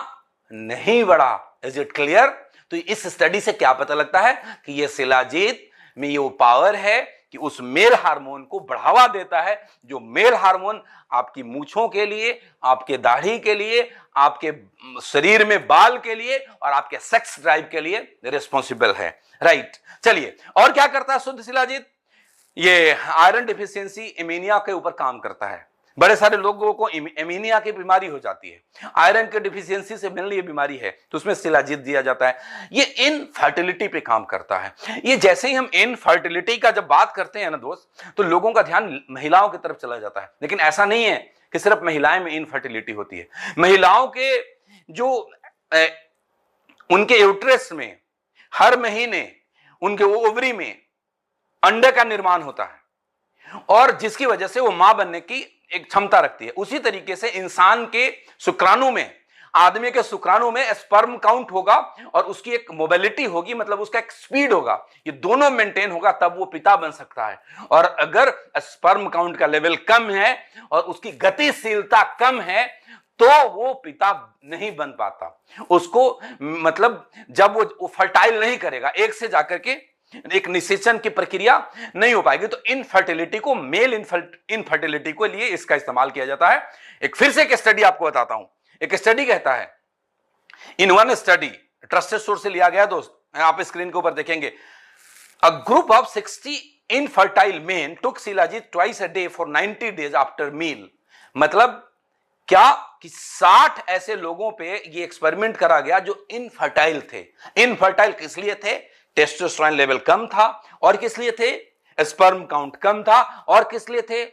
नहीं बढ़ा। Is it clear? तो इस स्टडी से क्या पता लगता है कि ये शिलाजीत में ये वो पावर है कि उस मेल हार्मोन को बढ़ावा देता है, जो मेल हार्मोन आपकी मूछों के लिए, आपके दाढ़ी के लिए, आपके शरीर में बाल के लिए और आपके सेक्स ड्राइव के लिए रिस्पॉन्सिबल है। राइट, चलिए और क्या करता है शुद्ध शिलाजीत? ये आयरन डिफिशियंसी, एनीमिया के ऊपर काम करता है। बड़े सारे लोगों को एनीमिया की बीमारी हो जाती है, आयरन के डिफिशियंसी से मिलने ये बीमारी है, तो उसमें शिलाजीत दिया जाता है। ये इनफर्टिलिटी पे काम करता है। ये जैसे ही हम इनफर्टिलिटी का जब बात करते हैं ना दोस्त, तो लोगों का ध्यान महिलाओं की तरफ चला जाता है, लेकिन ऐसा नहीं है कि सिर्फ महिलाएं में इनफर्टिलिटी होती है। महिलाओं के जो उनके यूट्रस में हर महीने उनके ओवरी में अंडे का निर्माण होता है और जिसकी वजह से वो मां बनने की एक क्षमता रखती है। उसी तरीके से इंसान के शुक्राणु में, आदमी के शुक्राणु में स्पर्म काउंट होगा और उसकी एक मोबिलिटी होगी, मतलब उसका एक स्पीड होगा, ये दोनों मेंटेन होगा तब वो पिता बन सकता है। और अगर स्पर्म काउंट का लेवल कम है और उसकी गतिशीलता कम है तो वो पिता नहीं बन पाता। उसको मतलब जब वो फर्टाइल नहीं करेगा, एक से जाकर के एक निषेचन की प्रक्रिया नहीं हो पाएगी। तो इनफर्टिलिटी को, मेल इनफर्टिलिटी को लिए इसका इस्तेमाल किया जाता है। एक फिर से एक स्टडी आपको बताता हूं। एक स्टडी कहता है, in one study, trusted source से लिया गया दोस्त, आप स्क्रीन के ऊपर देखेंगे, a group of 60 infertile men took shilajit twice a day for 90 days after meal. मतलब क्या कि 60 ऐसे लोगों पे ये एक्सपेरिमेंट करा गया जो इनफर्टाइल थे। इनफर्टाइल किस लिए थे? टेस्टोस्टेरोन लेवल कम था, और किस लिए थे? स्पर्म काउंट कम था, और किस लिए थे?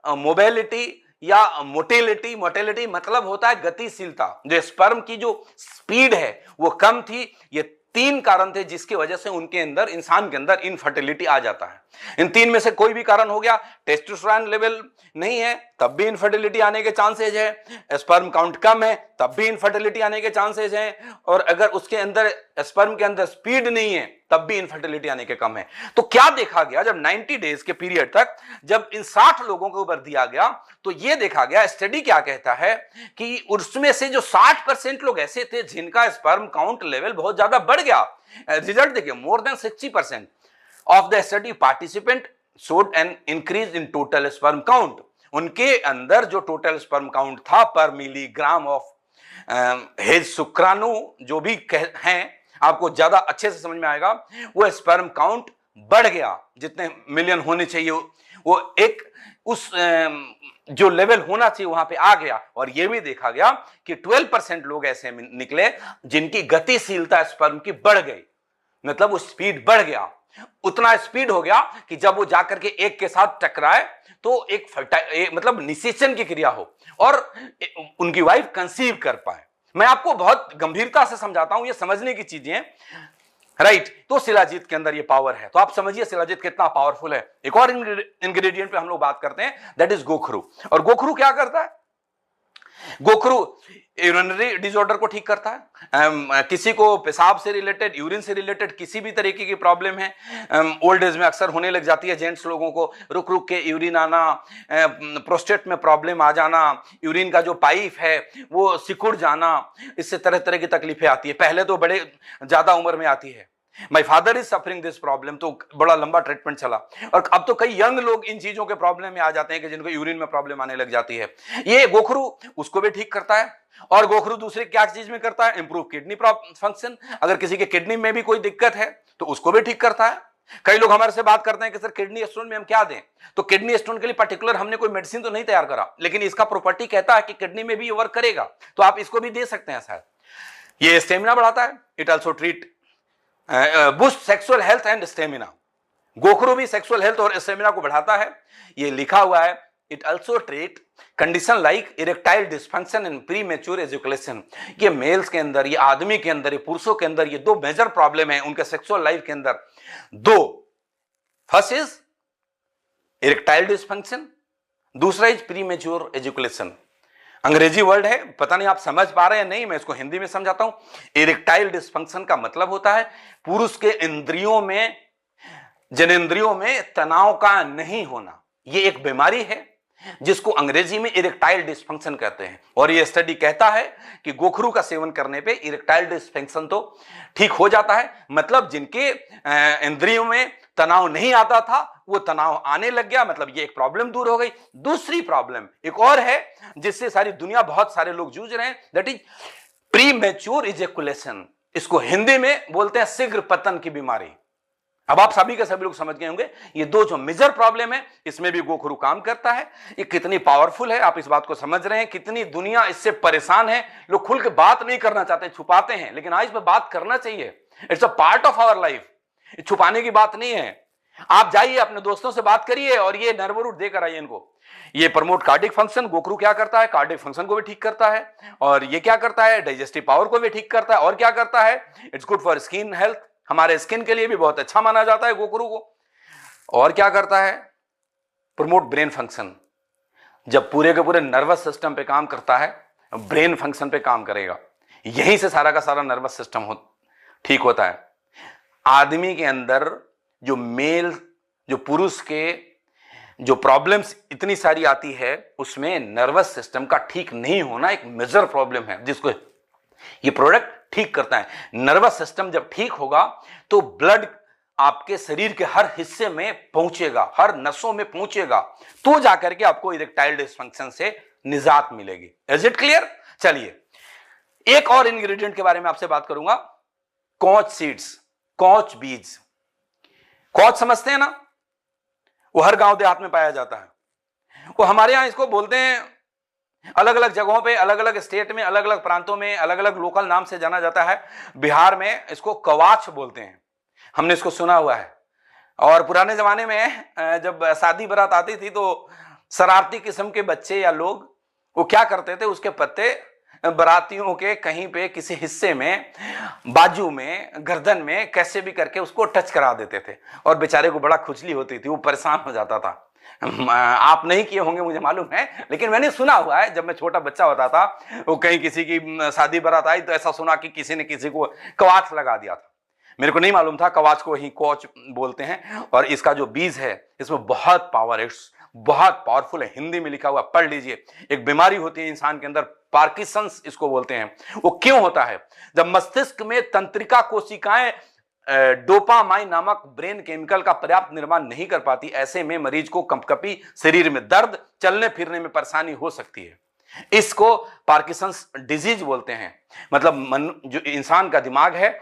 मोबिलिटी या मोटिलिटी। मोटिलिटी मतलब होता है गतिशीलता, जो स्पर्म की जो स्पीड है वो कम थी। ये 3 कारण थे जिसकी वजह से उनके अंदर, इंसान के अंदर इनफर्टिलिटी आ जाता है। इन 3 में से कोई भी कारण हो गया, टेस्टोस्टेरोन लेवल नहीं है तब भी इनफर्टिलिटी आने के चांसेस है, स्पर्म काउंट कम है तब भी इनफर्टिलिटी आने के चांसेस हैं, और अगर उसके अंदर स्पर्म के अंदर स्पीड नहीं है तब भी इनफर्टिलिटी आने के कम है। तो क्या देखा गया, जब 90 डेज के पीरियड तक जब इन 60 लोगों के ऊपर दिया गया तो यह देखा गया, स्टडी क्या कहता है कि उसमें से जो 60% लोग ऐसे थे जिनका स्पर्म काउंट लेवल बहुत ज्यादा बढ़ गया। रिजल्ट देखिए, more than 60% of the study participant showed an increase in total sperm count। उनके अंदर जो टोटल स्पर्म काउंट था पर मिलीग्राम ऑफ हेज शुक्राणु, जो भी हैं, आपको ज्यादा अच्छे से समझ में आएगा, वो स्पर्म काउंट बढ़ गया, जितने मिलियन होने चाहिए वो एक उस जो लेवल होना चाहिए वहां पे आ गया। और यह भी देखा गया कि 12% लोग ऐसे निकले जिनकी गतिशीलता स्पर्म की बढ़ गई, मतलब वो स्पीड बढ़ गया, उतना स्पीड हो गया कि जब वो जाकर के एक के साथ टकराए तो एक मतलब निषेचन की क्रिया हो और उनकी वाइफ कंसीव कर पाए। मैं आपको बहुत गंभीरता से समझाता हूं, ये समझने की चीजें हैं, राइट। तो शिलाजीत के अंदर ये पावर है, तो आप समझिए शिलाजीत कितना पावरफुल है। एक और इंग्रेडिएंट पे हम लोग बात करते हैं, दैट इज गोखरू। और गोखरू क्या करता है? गोखरू यूरिनरी डिसऑर्डर को ठीक करता है। किसी को पेशाब से रिलेटेड, यूरिन से रिलेटेड किसी भी तरीके की प्रॉब्लम है, ओल्ड एज में अक्सर होने लग जाती है जेंट्स लोगों को, रुक रुक के यूरिन आना, प्रोस्टेट में प्रॉब्लम आ जाना, यूरिन का जो पाइप है वो सिकुड़ जाना, इससे तरह तरह की तकलीफें आती है। पहले तो बड़े ज्यादा उम्र में आती है। My father is suffering this problem, तो बड़ा लंबा ट्रीटमेंट चला। और अब तो कई यंग लोग इन चीजों के प्रॉब्लम में आ जाते हैं कि जिनको यूरिन में प्रॉब्लम आने लग जाती है। ये गोखरू उसको भी ठीक करता है। और गोखरू दूसरी क्या चीज में करता है? Improve kidney function. अगर किसी के किडनी में भी कोई दिक्कत है तो उसको भी ठीक करता है। कई लोग हमारे से बात करते हैं कि सर किडनी स्टोन में हम क्या दें? तो किडनी स्टोन के लिए पर्टिकुलर हमने कोई मेडिसिन तो नहीं तैयार करा, लेकिन इसका प्रॉपर्टी कहता है कि किडनी में भी ये वर्क करेगा, तो आप इसको भी दे सकते हैं। शायद ये स्टेमिना बढ़ाता है। It also treat boost sexual health and stamina. गोखरू भी सेक्सुअल हेल्थ और स्टेमिना को बढ़ाता है। ये लिखा हुआ है, it also treat condition like erectile dysfunction in premature education. ये मेल्स के अंदर, ये आदमी के अंदर, ये पुरुषों के अंदर ये दो मेजर प्रॉब्लम है उनके सेक्सुअल लाइफ के अंदर। दो, फर्स्ट इज इरेक्टाइल डिस्फंक्शन, दूसरा इज प्रीमेच्योर एजुकेशन। अंग्रेजी वर्ड है, पता नहीं आप समझ पा रहे हैं नहीं, मैं इसको हिंदी में समझाता हूं। इरेक्टाइल डिस्फंक्शन का मतलब होता है पुरुष के इंद्रियों में, जनेंद्रियों में तनाव का नहीं होना। यह एक बीमारी है जिसको अंग्रेजी में इरेक्टाइल डिस्फंक्शन कहते हैं। और यह स्टडी कहता है कि गोखरू का सेवन करने पे इरेक्टाइल डिस्फंक्शन तो ठीक हो जाता है। मतलब जिनके इंद्रियों में तनाव नहीं आता था वो तनाव आने लग गया, मतलब ये एक प्रॉब्लम दूर हो गई। दूसरी प्रॉब्लम एक और है जिससे सारी दुनिया, बहुत सारे लोग जूझ रहे हैं, दैट इज प्रीमेच्योर इजैकुलेशन। इसको हिंदी में बोलते हैं शीघ्र पतन की बीमारी। अब आप सभी के सभी लोग समझ गए होंगे ये दो जो मेजर प्रॉब्लम है इसमें भी गोखरू काम करता है। ये कितनी पावरफुल है आप इस बात को समझ रहे हैं, कितनी दुनिया इससे परेशान है। लोग खुल के बात नहीं करना चाहते, छुपाते हैं, लेकिन आज इस पर बात करना चाहिए। It's a part of our life, छुपाने की बात नहीं है। आप जाइए अपने दोस्तों से बात करिए और ये नर्व रूट देकर आइए इनको। ये प्रमोट कार्डिक फंक्शन, गोखरू क्या करता है? कार्डिक फंक्शन को भी ठीक करता है। और ये क्या करता है? डाइजेस्टिव पावर को भी ठीक करता है। और क्या करता है? It's good for skin health, हमारे स्किन के लिए भी बहुत अच्छा माना जाता है गोखरू को। और क्या करता है? Promote brain function. जब पूरे के पूरे नर्वस सिस्टम पे काम करता है, ब्रेन फंक्शन पे काम करेगा। यहीं से सारा का सारा नर्वस सिस्टम ठीक होता है। आदमी के अंदर जो मेल, जो पुरुष के जो प्रॉब्लम्स इतनी सारी आती है उसमें नर्वस सिस्टम का ठीक नहीं होना एक मेजर प्रॉब्लम है जिसको ये प्रोडक्ट ठीक करता है। नर्वस सिस्टम जब ठीक होगा तो ब्लड आपके शरीर के हर हिस्से में पहुंचेगा, हर नसों में पहुंचेगा, तो जाकर के आपको इरेक्टाइल डिस्फंक्शन से निजात मिलेगी। Is it clear? चलिए एक और इंग्रेडिएंट के बारे में आपसे बात करूंगा, कॉच सीड्स, कॉच बीज। कॉच समझते हैं ना, वो हर गांव देहात में पाया जाता है। वो हमारे यहां इसको बोलते हैं, अलग अलग जगहों पे, अलग अलग स्टेट में, अलग अलग प्रांतों में अलग अलग लोकल नाम से जाना जाता है। बिहार में इसको कवाच बोलते हैं, हमने इसको सुना हुआ है। और पुराने जमाने में जब शादी बारात आती थी तो शरारती किस्म के बच्चे या लोग वो क्या करते थे, उसके पत्ते बरातियों के कहीं पे किसी हिस्से में, बाजू में, गर्दन में कैसे भी करके उसको टच करा देते थे और बेचारे को बड़ा खुजली होती थी, वो परेशान हो जाता था। आप नहीं किए होंगे मुझे मालूम है, लेकिन मैंने सुना हुआ है। जब मैं छोटा बच्चा होता था, वो कहीं किसी की शादी बारात आई तो ऐसा सुना कि किसी ने किसी को कवाच लगा दिया था। मेरे को नहीं मालूम था, कवाच को ही कोच बोलते हैं। और इसका जो बीज है इसमें बहुत पावर है, बहुत पावरफुल है। हिंदी में लिखा हुआ, पढ़ लीजिए। एक बीमारी होती है इंसान के अंदर, पार्किंसंस इसको बोलते हैं। वो क्यों होता है? जब मस्तिष्क में तंत्रिका कोशिकाएं डोपामाइन नामक ब्रेन केमिकल का पर्याप्त निर्माण नहीं कर पाती, ऐसे में मरीज को कंपकपी, शरीर में दर्द, चलने फिरने में परेशानी हो सकती है। इसको पार्किंसंस डिजीज बोलते हैं। मतलब जो इंसान का दिमाग है,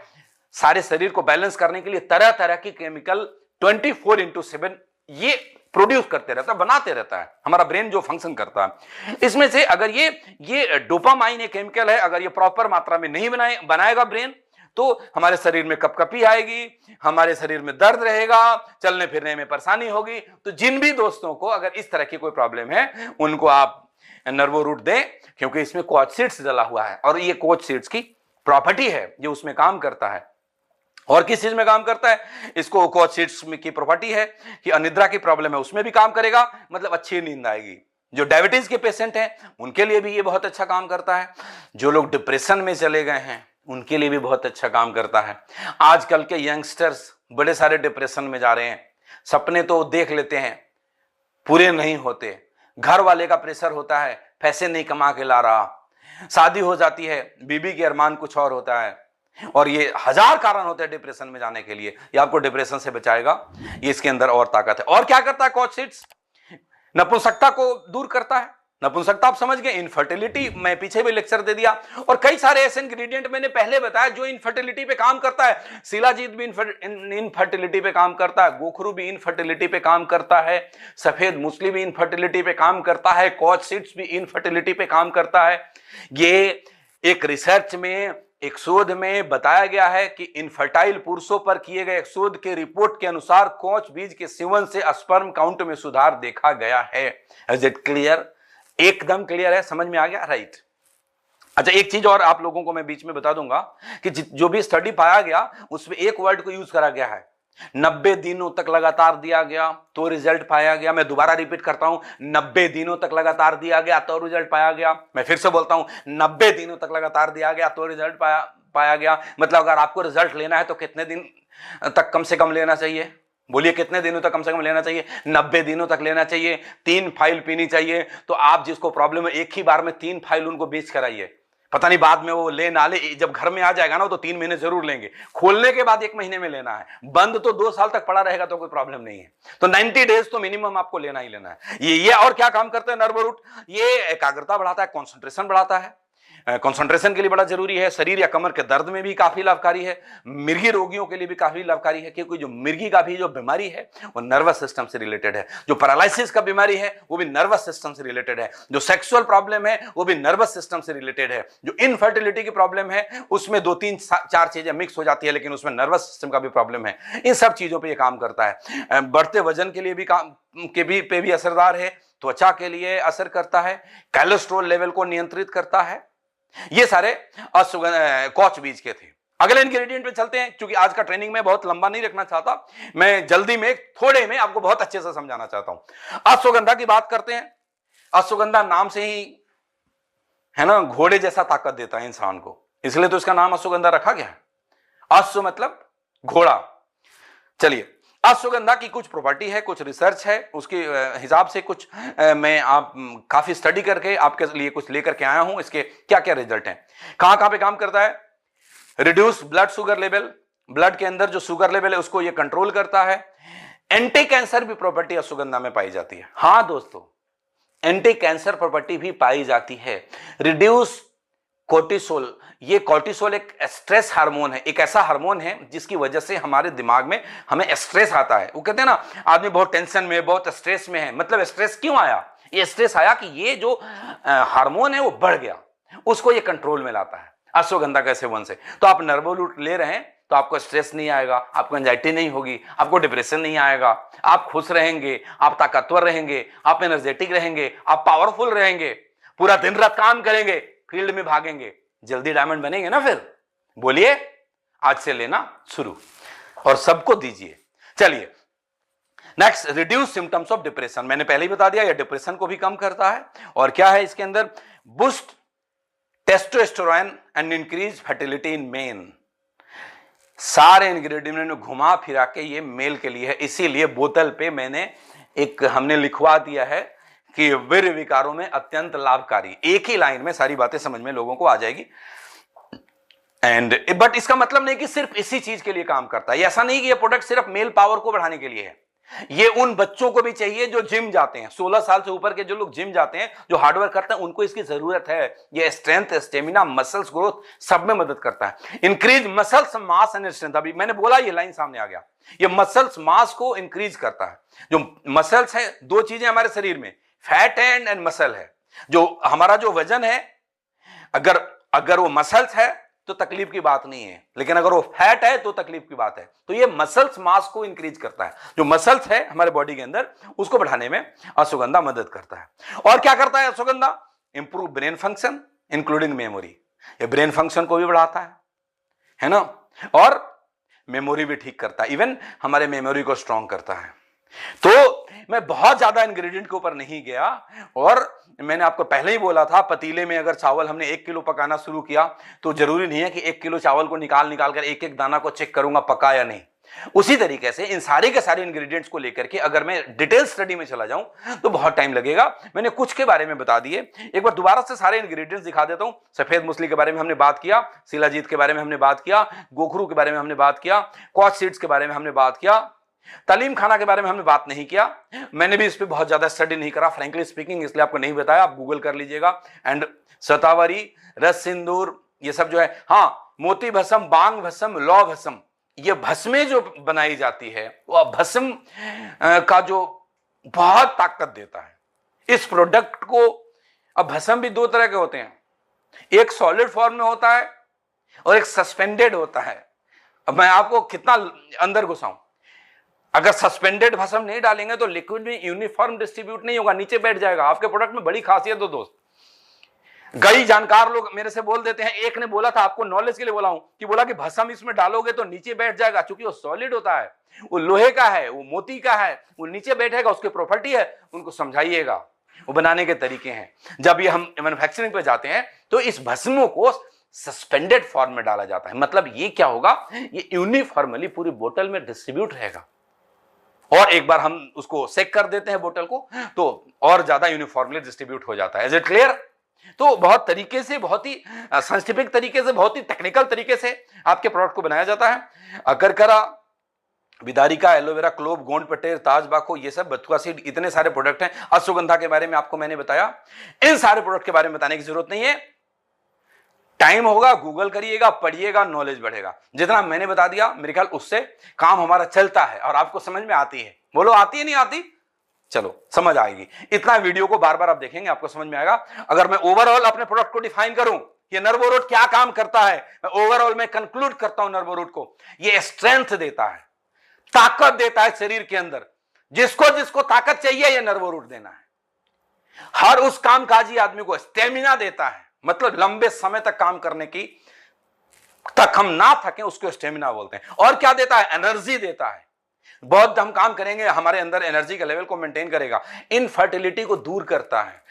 सारे शरीर को बैलेंस करने के लिए तरह तरह की केमिकल 24/7 ये प्रोड्यूस करते रहता है, बनाते रहता है, हमारा ब्रेन जो फंक्शन करता है। इसमें से अगर ये डोपामाइन एक केमिकल है, अगर ये प्रॉपर मात्रा में नहीं बनाएगा ब्रेन, तो हमारे शरीर में कपकपी आएगी, हमारे शरीर में दर्द रहेगा, चलने फिरने में परेशानी होगी। तो जिन भी दोस्तों को अगर इस तरह की कोई प्रॉब्लम है, उनको आप नर्वो रूट दें, क्योंकि इसमें कोच सीड्स डला हुआ है और ये कोच सीड्स की प्रॉपर्टी है जो उसमें काम करता है। और किस चीज में काम करता है? इसको कोच सीड्स की प्रॉपर्टी है कि अनिद्रा की प्रॉब्लम है उसमें भी काम करेगा, मतलब अच्छी नींद आएगी। जो डायबिटीज के पेशेंट हैं उनके लिए भी ये बहुत अच्छा काम करता है। जो लोग डिप्रेशन में चले गए हैं उनके लिए भी बहुत अच्छा काम करता है। आजकल के यंगस्टर्स बड़े सारे डिप्रेशन में जा रहे हैं, सपने तो देख लेते हैं, पूरे नहीं होते, घर वाले का प्रेशर होता है, पैसे नहीं कमा के ला रहा, शादी हो जाती है, बीबी के अरमान कुछ और होता है, और ये हजार कारण होते हैं डिप्रेशन में जाने के लिए। ये आपको डिप्रेशन से बचाएगा, ये इसके अंदर और ताकत है। और क्या करता है कोच सीड्स? नपुंसकता को दूर करता है। नपुंसकता आप समझ गए, इनफर्टिलिटी मैं पीछे भी लेक्चर दे दिया, और कई सारे ऐसे इंग्रेडिएंट मैंने पहले बताया जो इनफर्टिलिटी पे काम करता है। शिलाजीत भी इनफर्टिलिटी पे काम करता है, गोखरू भी इनफर्टिलिटी पे काम करता है, सफेद मूसली भी इनफर्टिलिटी पे काम करता है, कोच सीड्स भी इनफर्टिलिटी पे काम करता है। ये एक रिसर्च में, एक शोध में बताया गया है कि इनफर्टाइल पुरुषों पर किए गए एक शोध के रिपोर्ट के अनुसार कोच बीज के सेवन से स्पर्म काउंट में सुधार देखा गया है। Is it clear? एकदम क्लियर है, समझ में आ गया? राइट। अच्छा, एक चीज और आप लोगों को मैं बीच में बता दूंगा कि जो भी स्टडी पाया गया उसमें एक वर्ड को यूज करा गया है, 90 दिनों तक लगातार दिया गया तो रिजल्ट पाया गया। मैं दोबारा रिपीट करता हूं, 90 दिनों तक लगातार दिया गया तो रिजल्ट पाया गया। मैं फिर से बोलता हूं, 90 दिनों तक लगातार दिया गया तो रिजल्ट पाया गया। मतलब अगर आपको रिजल्ट लेना है तो कितने दिन तक कम से कम लेना चाहिए? बोलिए, कितने दिनों तक कम से कम लेना चाहिए? 90 दिनों तक लेना चाहिए। 3 फाइल पीनी चाहिए। तो आप जिसको प्रॉब्लम है, एक ही बार में 3 फाइल उनको बेच कराइए। पता नहीं बाद में वो ले ना ले, जब घर में आ जाएगा ना तो 3 महीने जरूर लेंगे। खोलने के बाद 1 महीने में लेना है, बंद तो 2 साल तक पड़ा रहेगा तो कोई प्रॉब्लम नहीं है। तो 90 डेज तो मिनिमम आपको लेना ही लेना है। ये और क्या काम करते हैं नर्व रूट? ये एकाग्रता बढ़ाता है, कॉन्सेंट्रेशन बढ़ाता है, कंसंट्रेशन के लिए बड़ा जरूरी है। शरीर या कमर के दर्द में भी काफी लाभकारी है। मिर्गी रोगियों के लिए भी काफी लाभकारी है, क्योंकि जो मिर्गी का भी जो बीमारी है वो नर्वस सिस्टम से रिलेटेड है। जो पैरालिसिस का बीमारी है वो भी नर्वस सिस्टम से रिलेटेड है। जो सेक्सुअल प्रॉब्लम है वो भी नर्वस सिस्टम से रिलेटेड है। जो इनफर्टिलिटी की प्रॉब्लम है उसमें 2 3 4 चीजें मिक्स हो जाती है, लेकिन उसमें नर्वस सिस्टम का भी प्रॉब्लम है। इन सब चीजों पर यह काम करता है। बढ़ते वजन के लिए भी काम पे भी असरदार है। त्वचा के लिए असर करता है, कोलेस्ट्रॉल लेवल को नियंत्रित करता है। ये सारे कोच बीज के थे। अगले इंग्रेडिएंट पे चलते हैं, क्योंकि आज का ट्रेनिंग में बहुत लंबा नहीं रखना चाहता, मैं जल्दी में थोड़े में आपको बहुत अच्छे से समझाना चाहता हूं। अश्वगंधा की बात करते हैं। अश्वगंधा नाम से ही है ना, घोड़े जैसा ताकत देता है इंसान को, इसलिए तो इसका नाम अश्वगंधा रखा गया है। अश्व मतलब घोड़ा। चलिए, अश्वगंधा की कुछ प्रॉपर्टी है, कुछ रिसर्च है, उसके हिसाब से कुछ मैं आप काफी स्टडी करके आपके लिए कुछ लेकर के आया हूं। इसके क्या क्या रिजल्ट हैं, कहां कहां पे काम करता है? Reduce blood sugar level, blood के अंदर जो शुगर लेवल है उसको ये कंट्रोल करता है। एंटी कैंसर भी प्रॉपर्टी अश्वगंधा में पाई जाती है। हां दोस्तों, एंटी कैंसर प्रॉपर्टी भी पाई जाती है। रिड्यूस कोर्टिसोल, ये कोर्टिसोल एक स्ट्रेस हार्मोन है, एक ऐसा हार्मोन है जिसकी वजह से हमारे दिमाग में हमें स्ट्रेस आता है। वो कहते हैं ना, आदमी बहुत टेंशन में, बहुत स्ट्रेस में है। मतलब स्ट्रेस क्यों आया? ये स्ट्रेस आया कि ये जो हार्मोन है वो बढ़ गया, उसको ये कंट्रोल में लाता है अश्वगंधा के सेवन से। तो आप नर्वोलूट ले रहे हैं तो आपको स्ट्रेस नहीं आएगा, आपको एंजाइटी नहीं होगी, आपको डिप्रेशन नहीं आएगा, आप खुश रहेंगे, आप ताकतवर रहेंगे, आप एनर्जेटिक रहेंगे, आप पावरफुल रहेंगे, पूरा दिन रात काम करेंगे, फील्ड में भागेंगे, जल्दी डायमंड बनेंगे ना। फिर बोलिए, आज से लेना शुरू और सबको दीजिए। चलिए next, reduce symptoms of depression. मैंने पहले ही बता दिया, ये डिप्रेशन को भी कम करता है। और क्या है इसके अंदर? Boost testosterone and increase fertility in main. सारे इंग्रेडिएंट में घुमा फिरा के ये मेल के लिए है, इसीलिए बोतल पे हमने लिखवा दिया है कि वीर्य विकारों में अत्यंत लाभकारी। एक ही लाइन में सारी बातें समझ में लोगों को आ जाएगी। बट इसका मतलब नहीं कि सिर्फ इसी चीज के लिए काम करता है। ऐसा नहीं कि ये प्रोडक्ट सिर्फ मेल पावर को बढ़ाने के लिए है, ये उन बच्चों को भी चाहिए जो जिम जाते हैं, 16 साल से ऊपर के जो लोग जिम जाते हैं, जो हार्डवर्क करते हैं, उनको इसकी जरूरत है। ये स्ट्रेंथ, स्टेमिना, मसल्स ग्रोथ सब में मदद करता है। Increase muscles mass and strength, अभी मैंने बोला, ये लाइन सामने आ गया। ये मसल्स मास को इंक्रीज करता है। जो मसल्स है, दो चीजें हमारे शरीर में, फैट एंड मसल है। जो हमारा जो वजन है, अगर वो मसल्स है तो तकलीफ की बात नहीं है, लेकिन अगर वो फैट है तो तकलीफ की बात है। तो ये मसल्स मास को इंक्रीज करता है। जो मसल्स है हमारे बॉडी के अंदर, उसको बढ़ाने में अश्वगंधा मदद करता है। और क्या करता है ashwagandha? Improve brain function including memory. ये ब्रेन फंक्शन को भी बढ़ाता है ना, और मेमोरी भी ठीक करता है, इवन हमारे मेमोरी को स्ट्रांग करता है। तो मैं बहुत ज्यादा इंग्रेडिएंट के ऊपर नहीं गया, और मैंने आपको पहले ही बोला था, पतीले में अगर चावल हमने 1 किलो पकाना शुरू किया तो जरूरी नहीं है कि 1 किलो चावल को निकाल कर एक एक दाना को चेक करूंगा पका या नहीं। उसी तरीके से इन सारे के सारे इंग्रेडिएंट्स को लेकर के अगर मैं डिटेल स्टडी में चला जाऊं तो बहुत टाइम लगेगा। मैंने कुछ के बारे में बता दिए, एक बार दोबारा से सारे इंग्रेडिएंट्स दिखा देता हूं। सफेद मूसली के बारे में हमने बात किया, शिलाजीत के बारे में हमने बात किया, गोखरू के बारे में हमने बात किया, कॉच सीड्स के बारे में हमने बात किया, तालीम खाना के बारे में हमने बात नहीं किया। मैंने भी इस पे बहुत ज्यादा स्टडी नहीं करा फ्रैंकली स्पीकिंग, इसलिए आपको नहीं बताया, आप गूगल कर लीजिएगा। एंड शतावरी, रस सिंदूर, ये सब जो है, हाँ, मोती भस्म, बांग भस्म, लौ भस्म, ये भस्में जो बनाई जाती है वो भस्म का जो बहुत ताकत देता है इस प्रोडक्ट को। अब भस्म भी दो तरह के होते हैं, एक सॉलिड फॉर्म में होता है और एक सस्पेंडेड होता है। अब मैं आपको कितना अंदर घुसाऊं, अगर सस्पेंडेड भस्म नहीं डालेंगे तो लिक्विड में यूनिफॉर्म डिस्ट्रीब्यूट नहीं होगा, नीचे बैठ जाएगा। आपके प्रोडक्ट में बड़ी खासियत हो दोस्त, कई जानकार लोग मेरे से बोल देते हैं, एक ने बोला था, आपको नॉलेज के लिए बोला हूं, कि बोला कि भस्म इसमें डालोगे तो नीचे बैठ जाएगा, क्योंकि वो सॉलिड होता है, वो लोहे का है, वो मोती का है, वो नीचे बैठेगा, उसकी प्रॉपर्टी है। उनको समझाइएगा, वो बनाने के तरीके हैं। जब ये हम मैन्युफैक्चरिंग पे जाते हैं तो इस भस्मों को सस्पेंडेड फॉर्म में डाला जाता है। मतलब ये क्या होगा, ये यूनिफॉर्मली पूरी बोतल में डिस्ट्रीब्यूट रहेगा, और एक बार हम उसको सेक कर देते हैं बोतल को तो और ज्यादा यूनिफॉर्मली डिस्ट्रीब्यूट हो जाता है। Is it clear? तो बहुत तरीके से, बहुत ही साइंटिफिक तरीके से, बहुत ही टेक्निकल तरीके से आपके प्रोडक्ट को बनाया जाता है। अकरकरा, विदारिका, एलोवेरा, क्लोव, गोंड पटेर, ताजबाको, ये सब, बथुआ सीड, इतने सारे प्रोडक्ट हैं। अश्वगंधा के बारे में आपको मैंने बताया। इन सारे प्रोडक्ट के बारे में बताने की जरूरत नहीं है, टाइम होगा गूगल करिएगा, पढ़िएगा, नॉलेज बढ़ेगा। जितना मैंने बता दिया मेरे ख्याल उससे काम हमारा चलता है और आपको समझ में आती है। बोलो आती है नहीं आती? चलो समझ आएगी। इतना वीडियो को बार बार आप देखेंगे, आपको समझ में आएगा। अगर मैं ओवरऑल अपने प्रोडक्ट को डिफाइन करूं, ये नर्वो रूट क्या काम करता है, मैं ओवरऑल में कंक्लूड करता हूं नर्वो रूट को, ये स्ट्रेंथ देता है, ताकत देता है शरीर के अंदर। जिसको जिसको ताकत चाहिए ये नर्वो रूट देना है। हर उस कामकाजी आदमी को स्टेमिना देता है, मतलब लंबे समय तक काम करने की, तक हम ना थके, उसको स्टेमिना बोलते हैं। और क्या देता है? एनर्जी देता है। बहुत हम काम करेंगे, हमारे अंदर एनर्जी के लेवल को मेंटेन करेगा। इनफर्टिलिटी को दूर करता है,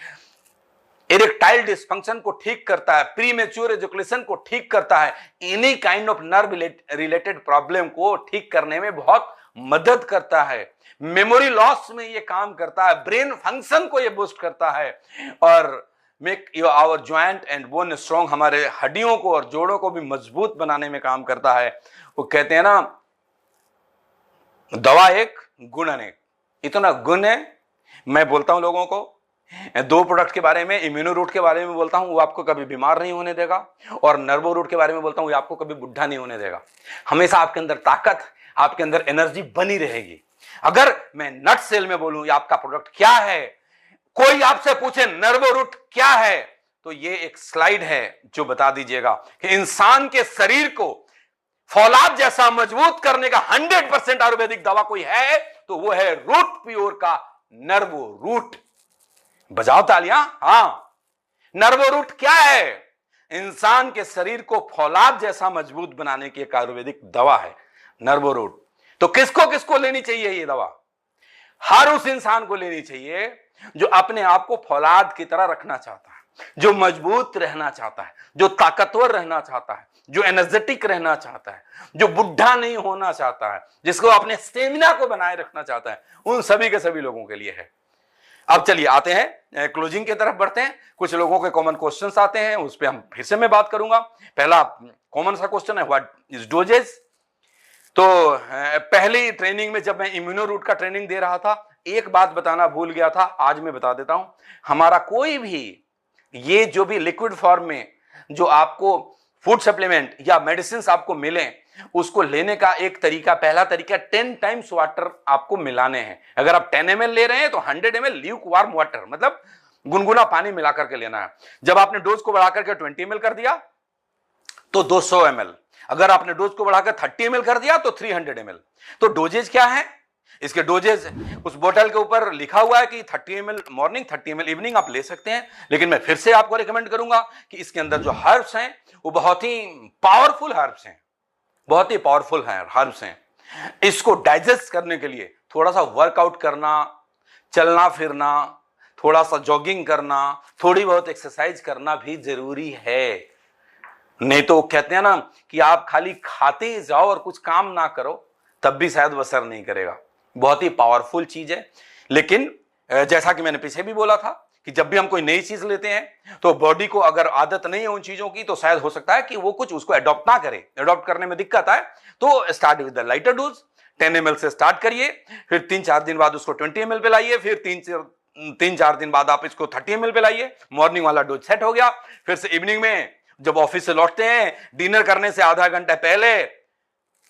इरेक्टाइल डिस्फंक्शन को ठीक करता है, प्रीमेच्योर एजुकेशन को ठीक करता है, any kind of nerve related problem को ठीक करने में बहुत मदद करता है। मेमोरी लॉस में ये काम करता है, ब्रेन फंक्शन को ये बूस्ट करता है, और make your our joint and bone strong, हमारे हड्डियों को और जोड़ों को भी मजबूत बनाने में काम करता है। वो कहते हैं ना, दवा एक गुण अनेक, इतना गुण है। मैं बोलता हूं लोगों को, दो प्रोडक्ट के बारे में, इम्यूनो रूट के बारे में बोलता हूं, वो आपको कभी बीमार नहीं होने देगा, और नर्वो रूट के बारे में बोलता हूं, वो आपको कभी बुढ़ा नहीं होने देगा। हमेशा आपके अंदर ताकत, आपके अंदर एनर्जी बनी रहेगी। अगर मैं नट सेल में बोलूं ये आपका प्रोडक्ट क्या है, कोई आपसे पूछे नर्वो रूट क्या है, तो ये एक स्लाइड है जो बता दीजिएगा कि इंसान के शरीर को फौलाद जैसा मजबूत करने का 100% आयुर्वेदिक दवा कोई है तो वो है रूट प्योर का नर्वो रूट। बजाओ तालियां। हां, नर्वो रूट क्या है? इंसान के शरीर को फौलाद जैसा मजबूत बनाने की एक आयुर्वेदिक दवा है नर्वो रूट। तो किसको किसको लेनी चाहिए ये दवा? हर उस इंसान को लेनी चाहिए जो अपने आप को फौलाद की तरह रखना चाहता है, जो मजबूत रहना चाहता है, जो ताकतवर रहना चाहता है, जो एनर्जेटिक रहना चाहता है, जो बुढ़ा नहीं होना चाहता है, जिसको अपने स्टेमिना को बनाए रखना चाहता है, उन सभी के सभी लोगों के लिए है। अब चलिए आते हैं क्लोजिंग की तरफ बढ़ते हैं। कुछ लोगों के कॉमन क्वेश्चंस आते हैं, उस पर हम फिर से मैं बात करूंगा। पहला कॉमन सा क्वेश्चन है, व्हाट इज डोजेज? तो पहली ट्रेनिंग में जब मैं इम्यूनो रूट का ट्रेनिंग दे रहा था, एक बात बताना भूल गया था, आज मैं बता देता हूं। हमारा कोई भी ये जो भी लिक्विड फॉर्म में जो आपको फूड सप्लीमेंट या मेडिसिन आपको मिले, उसको लेने का एक तरीका, पहला तरीका 10 टाइम्स वाटर आपको मिलाने हैं। अगर आप 10 ml ले रहे हैं तो 100 ml ल्यूक वार्म वाटर, मतलब गुनगुना पानी मिला करके लेना है। जब आपने डोज को बढ़ाकर के 20 ml कर दिया तो 200 ml, अगर आपने डोज को बढ़ाकर 30 ml कर दिया तो 300 ml। तो डोजेज क्या है, इसके डोजेज उस बोतल के ऊपर लिखा हुआ है कि 30 ml मॉर्निंग, 30 ml इवनिंग आप ले सकते हैं। लेकिन मैं फिर से आपको रिकमेंड करूंगा कि इसके अंदर जो हर्ब्स हैं वो बहुत ही पावरफुल हर्ब्स हैं, बहुत ही पावरफुल हर्ब्स हैं। इसको डाइजेस्ट करने के लिए थोड़ा सा वर्कआउट करना, चलना फिरना, थोड़ा सा जॉगिंग करना, थोड़ी बहुत एक्सरसाइज करना भी जरूरी है। नहीं तो कहते हैं ना कि आप खाली खाते जाओ और कुछ काम ना करो, तब भी शायद वो असर नहीं करेगा। बहुत ही पावरफुल चीज है। लेकिन जैसा कि मैंने पीछे भी बोला था कि जब भी हम कोई नई चीज लेते हैं तो बॉडी को अगर आदत नहीं है उन चीजों की, तो शायद हो सकता है कि वो कुछ उसको अडॉप्ट ना करे, अडॉप्ट करने में दिक्कत आए। तो start with the lighter dose, 10 ml से स्टार्ट करिए, फिर 3-4 दिन बाद उसको 20 ml पे लाइए, फिर 3-4 दिन बाद आप इसको 30 ml पे लाइए। मॉर्निंग वाला डोज सेट हो गया। फिर से इवनिंग में जब ऑफिस से लौटते हैं, डिनर करने से आधा घंटा पहले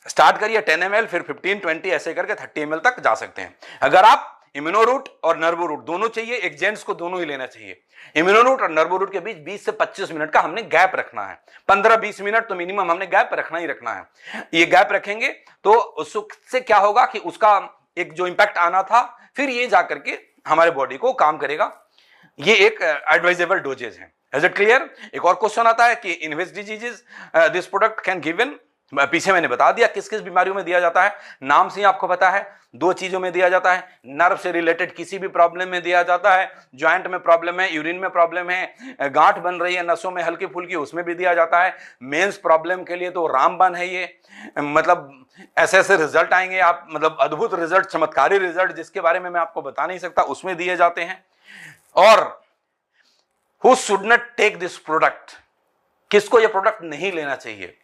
स्टार्ट करिए 10 ml, फिर 15-20 ऐसे करके 30 ml तक जा सकते हैं। अगर आप इम्यूनो रूट और नर्वो रूट दोनों चाहिए, एक जेंट्स को दोनों ही लेना चाहिए। इम्यूनो रूट और नर्वो रूट के बीच 20 से 25 मिनट का हमने गैप रखना है। 15-20 मिनट तो मिनिमम हमने गैप रखना ही रखना है। ये गैप रखेंगे तो उससे क्या होगा कि उसका एक जो इंपैक्ट आना था, फिर ये जाकर के हमारे बॉडी को काम करेगा। ये एक एडवाइजेबल डोजेज है। Is it clear? एक और क्वेश्चन आता है कि in which diseases this product can given. पीछे मैंने बता दिया किस किस बीमारियों में दिया जाता है, नाम से ही आपको पता है। 2 चीजों में दिया जाता है, नर्व से रिलेटेड किसी भी प्रॉब्लम में दिया जाता है, ज्वाइंट में प्रॉब्लम है, यूरिन में प्रॉब्लम है, गांठ बन रही है नसों में हल्की फुल्की, उसमें भी दिया जाता है। मेंस प्रॉब्लम के लिए तो रामबाण है ये, मतलब ऐसे ऐसे रिजल्ट आएंगे आप, मतलब अद्भुत रिजल्ट, चमत्कारी रिजल्ट जिसके बारे में मैं आपको बता नहीं सकता, उसमें दिए जाते हैं। और who should not take this product, किसको ये प्रोडक्ट नहीं लेना चाहिए?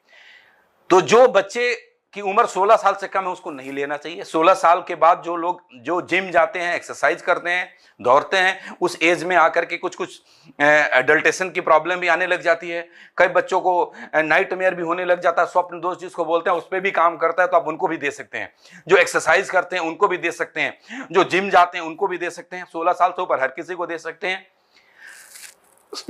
तो जो बच्चे की उम्र 16 साल से कम है उसको नहीं लेना चाहिए। 16 साल के बाद जो लोग जो जिम जाते हैं, एक्सरसाइज करते हैं, दौड़ते हैं, उस एज में आकर के कुछ कुछ एडल्टेशन की प्रॉब्लम भी आने लग जाती है। कई बच्चों को नाइटमेयर भी होने लग जाता है, स्वप्न दोष जिसको बोलते हैं, उस पर भी काम करता है, तो आप उनको भी दे सकते हैं। जो एक्सरसाइज करते हैं उनको भी दे सकते हैं, जो जिम जाते हैं उनको भी दे सकते हैं। 16 साल से ऊपर हर किसी को दे सकते हैं।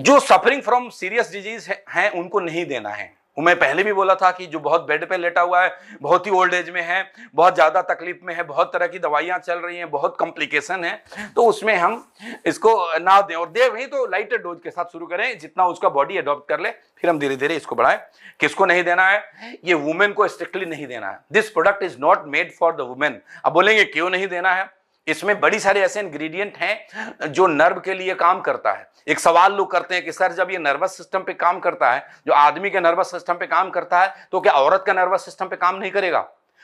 जो सफरिंग फ्रॉम सीरियस डिजीज है उनको नहीं देना है। मैं पहले भी बोला था कि जो बहुत बेड पे लेटा हुआ है, बहुत ही ओल्ड एज में है, बहुत ज्यादा तकलीफ में है, बहुत तरह की दवाइयां चल रही हैं, बहुत कॉम्प्लिकेशन है, तो उसमें हम इसको ना दें। और दे वहीं तो लाइटर डोज के साथ शुरू करें, जितना उसका बॉडी अडॉप्ट कर ले, फिर हम धीरे धीरे इसको बढ़ाएं। किसको नहीं देना है? ये वुमेन को स्ट्रिक्टली नहीं देना है। This product is not made for the women. अब बोलेंगे क्यों नहीं देना है? इसमें बड़ी सारे ऐसे इंग्रेडिएंट हैं जो नर्व के लिए काम करता है। एक सवाल लोग करते हैं कि सर जब ये नर्वस सिस्टम पे काम करता है, जो आदमी के नर्वस सिस्टम पे काम करता है, तो क्या औरत का नर्वस सिस्टम पे काम नहीं करेगा?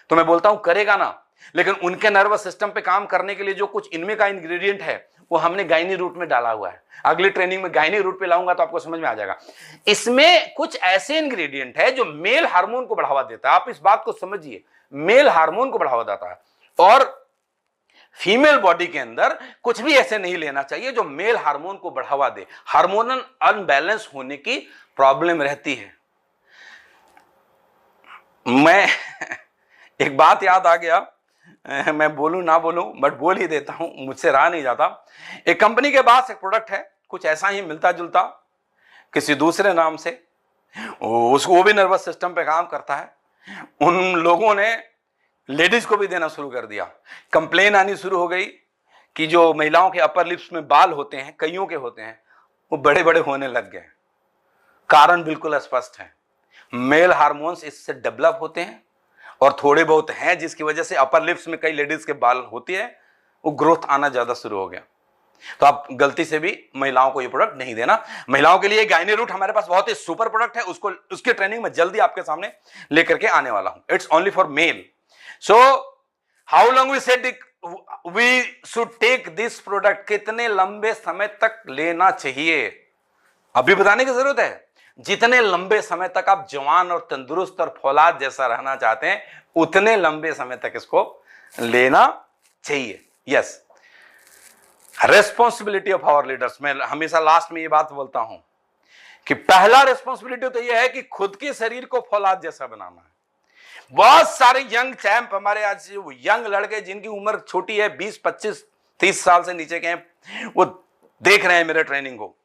तो मैं बोलता हूं करेगा ना, लेकिन उनके नर्वस सिस्टम पे काम करने के लिए जो कुछ इनमें का इंग्रेडिएंट है वो हमने गायनी रूट में डाला हुआ है। अगली ट्रेनिंग में गायनी रूट पे लाऊंगा तो आपको समझ में आ जाएगा। इसमें कुछ ऐसे इंग्रेडिएंट है जो मेल हार्मोन को बढ़ावा देता है। आप इस बात को समझिए, मेल हार्मोन को बढ़ावा देता है। और फीमेल बॉडी के अंदर कुछ भी ऐसे नहीं लेना चाहिए जो मेल हार्मोन को बढ़ावा दे। हार्मोनल अनबैलेंस होने की प्रॉब्लम रहती है। मैं एक बात याद आ गया, मैं बोलूं ना बोलूं बट बोल ही देता हूं, मुझसे रहा नहीं जाता। एक कंपनी के पास एक प्रोडक्ट है, कुछ ऐसा ही मिलता जुलता किसी दूसरे नाम से, उसको वो भी नर्वस सिस्टम पे काम करता है। उन लोगों ने लेडीज को भी देना शुरू कर दिया। कंप्लेन आनी शुरू हो गई कि जो महिलाओं के अपर लिप्स में बाल होते हैं, कईयों के होते हैं, वो बड़े बड़े होने लग गए। कारण बिल्कुल स्पष्ट है, मेल हार्मोन्स इससे डेवलप होते हैं और थोड़े बहुत हैं जिसकी वजह से अपर लिप्स में कई लेडीज के बाल होते हैं, वो ग्रोथ आना ज्यादा शुरू हो गया। तो आप गलती से भी महिलाओं को ये प्रोडक्ट नहीं देना। महिलाओं के लिए गायनी रूट हमारे पास बहुत ही सुपर प्रोडक्ट है, उसको उसकी ट्रेनिंग में जल्दी आपके सामने लेकर के आने वाला हूं। It's only for male. So, how long we said we should take this product? कितने लंबे समय तक लेना चाहिए? अभी बताने की जरूरत है? जितने लंबे समय तक आप जवान और तंदुरुस्त और फौलाद जैसा रहना चाहते हैं, उतने लंबे समय तक इसको लेना चाहिए। Yes, responsibility of our leaders. मैं हमेशा लास्ट में ये बात बोलता हूं कि पहला रेस्पॉन्सिबिलिटी तो यह है कि खुद के शरीर को फौलाद जैसा बनाना है। बहुत सारे यंग चैंप हमारे आज यंग लड़के जिनकी उम्र छोटी है, 20, 25, 30 साल से नीचे के हैं, वो देख रहे हैं मेरे ट्रेनिंग को।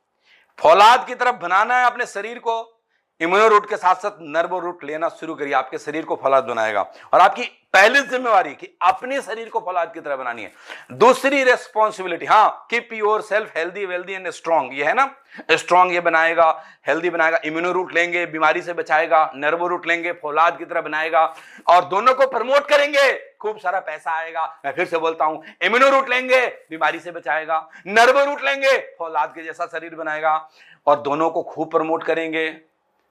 फौलाद की तरफ बनाना है अपने शरीर को। इम्यूनो रूट के साथ साथ नर्वो रूट लेना शुरू करिए, आपके शरीर को फौलाद बनाएगा। और आपकी पहली जिम्मेवारी कि अपने शरीर को फौलाद की तरह बनानी है। दूसरी रेस्पॉन्सिबिलिटी, हाँ, keep your self healthy, wealthy and strong. ये है ना, स्ट्रॉन्ग ये बनाएगा, हेल्दी बनाएगा, इम्यूनो रूट लेंगे, बीमारी से बचाएगा, नर्वो रूट लेंगे, फौलाद की तरह बनाएगा, और दोनों को प्रमोट करेंगे, खूब सारा पैसा आएगा। मैं फिर से बोलता हूं, इम्यूनो रूट लेंगे, बीमारी से बचाएगा, नर्वो रूट लेंगे, फौलाद के जैसा शरीर बनाएगा, और दोनों को खूब प्रमोट करेंगे,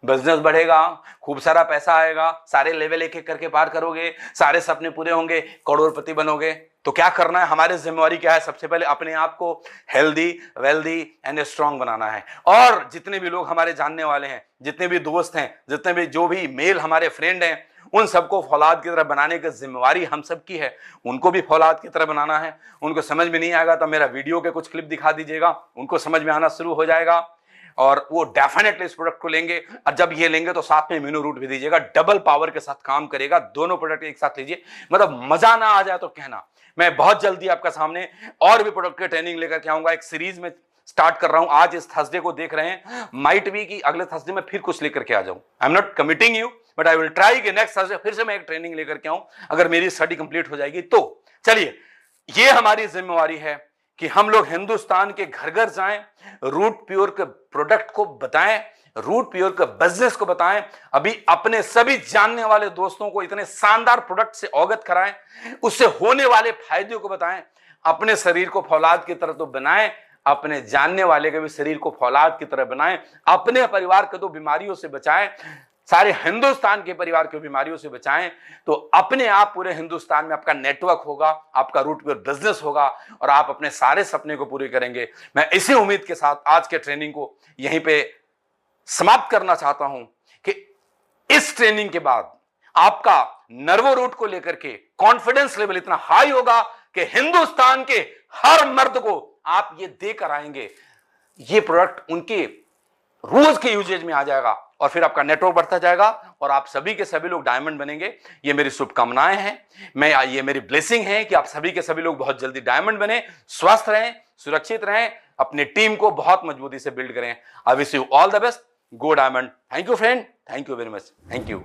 बिजनेस बढ़ेगा, खूब सारा पैसा आएगा, सारे लेवल एक एक करके पार करोगे, सारे सपने पूरे होंगे, करोड़पति बनोगे। तो क्या करना है, हमारी जिम्मेवारी क्या है? सबसे पहले अपने आप को हेल्दी, वेल्दी एंड स्ट्रांग बनाना है। और जितने भी लोग हमारे जानने वाले हैं, जितने भी दोस्त हैं, जितने भी जो भी मेल हमारे फ्रेंड हैं, उन सबको फौलाद की तरह बनाने की जिम्मेवारी हम सबकी है। उनको भी फौलाद की तरह बनाना है। उनको समझ में नहीं आएगा तो मेरा वीडियो के कुछ क्लिप दिखा दीजिएगा, उनको समझ में आना शुरू हो जाएगा, और वो डेफिनेटली इस प्रोडक्ट को लेंगे। और जब ये लेंगे तो साथ में इम्यूनो रूट भी दीजिएगा, डबल पावर के साथ काम करेगा। दोनों प्रोडक्ट एक साथ लीजिए, मतलब मजा ना आ जाए तो कहना। मैं बहुत जल्दी आपका सामने और भी प्रोडक्ट की ट्रेनिंग लेकर के आऊंगा। एक सीरीज में स्टार्ट कर रहा हूं, आज इस थर्सडे को देख रहे हैं, माइट बी कि अगले थर्सडे में फिर कुछ लेकर के आ जाऊं। I am not committing you, but I will try कि नेक्स्ट थर्सडे फिर से मैं एक ट्रेनिंग लेकर के आऊं, अगर मेरी स्टडी कंप्लीट हो जाएगी तो। चलिए, ये हमारी जिम्मेवारी है कि हम लोग हिंदुस्तान के घर घर जाएं, रूट प्योर के प्रोडक्ट को बताएं, रूट प्योर के बिजनेस को बताएं, अभी अपने सभी जानने वाले दोस्तों को इतने शानदार प्रोडक्ट से अवगत कराएं, उससे होने वाले फायदे को बताएं। अपने शरीर को फौलाद की तरह तो बनाएं, अपने जानने वाले के भी शरीर को फौलाद की तरह बनाएं, अपने परिवार को तो बीमारियों से बचाएं, सारे हिंदुस्तान के परिवार को बीमारियों से बचाएं। तो अपने आप पूरे हिंदुस्तान में आपका नेटवर्क होगा, आपका रूट प्योर बिजनेस होगा, और आप अपने सारे सपने को पूरे करेंगे। मैं इसी उम्मीद के साथ आज के ट्रेनिंग को यहीं पे समाप्त करना चाहता हूं कि इस ट्रेनिंग के बाद आपका नर्वो रूट को लेकर के कॉन्फिडेंस लेवल इतना हाई होगा कि हिंदुस्तान के हर मर्द को आप ये देकर आएंगे, ये प्रोडक्ट उनके रोज के यूजेज में आ जाएगा, और फिर आपका नेटवर्क बढ़ता जाएगा, और आप सभी के सभी लोग डायमंड बनेंगे। ये मेरी शुभकामनाएं हैं, ये मेरी ब्लेसिंग है कि आप सभी के सभी लोग बहुत जल्दी डायमंड बने, स्वस्थ रहें, सुरक्षित रहें, अपने टीम को बहुत मजबूती से बिल्ड करें। I wish you all the best, go diamond. Thank you friend, thank you very much, thank you.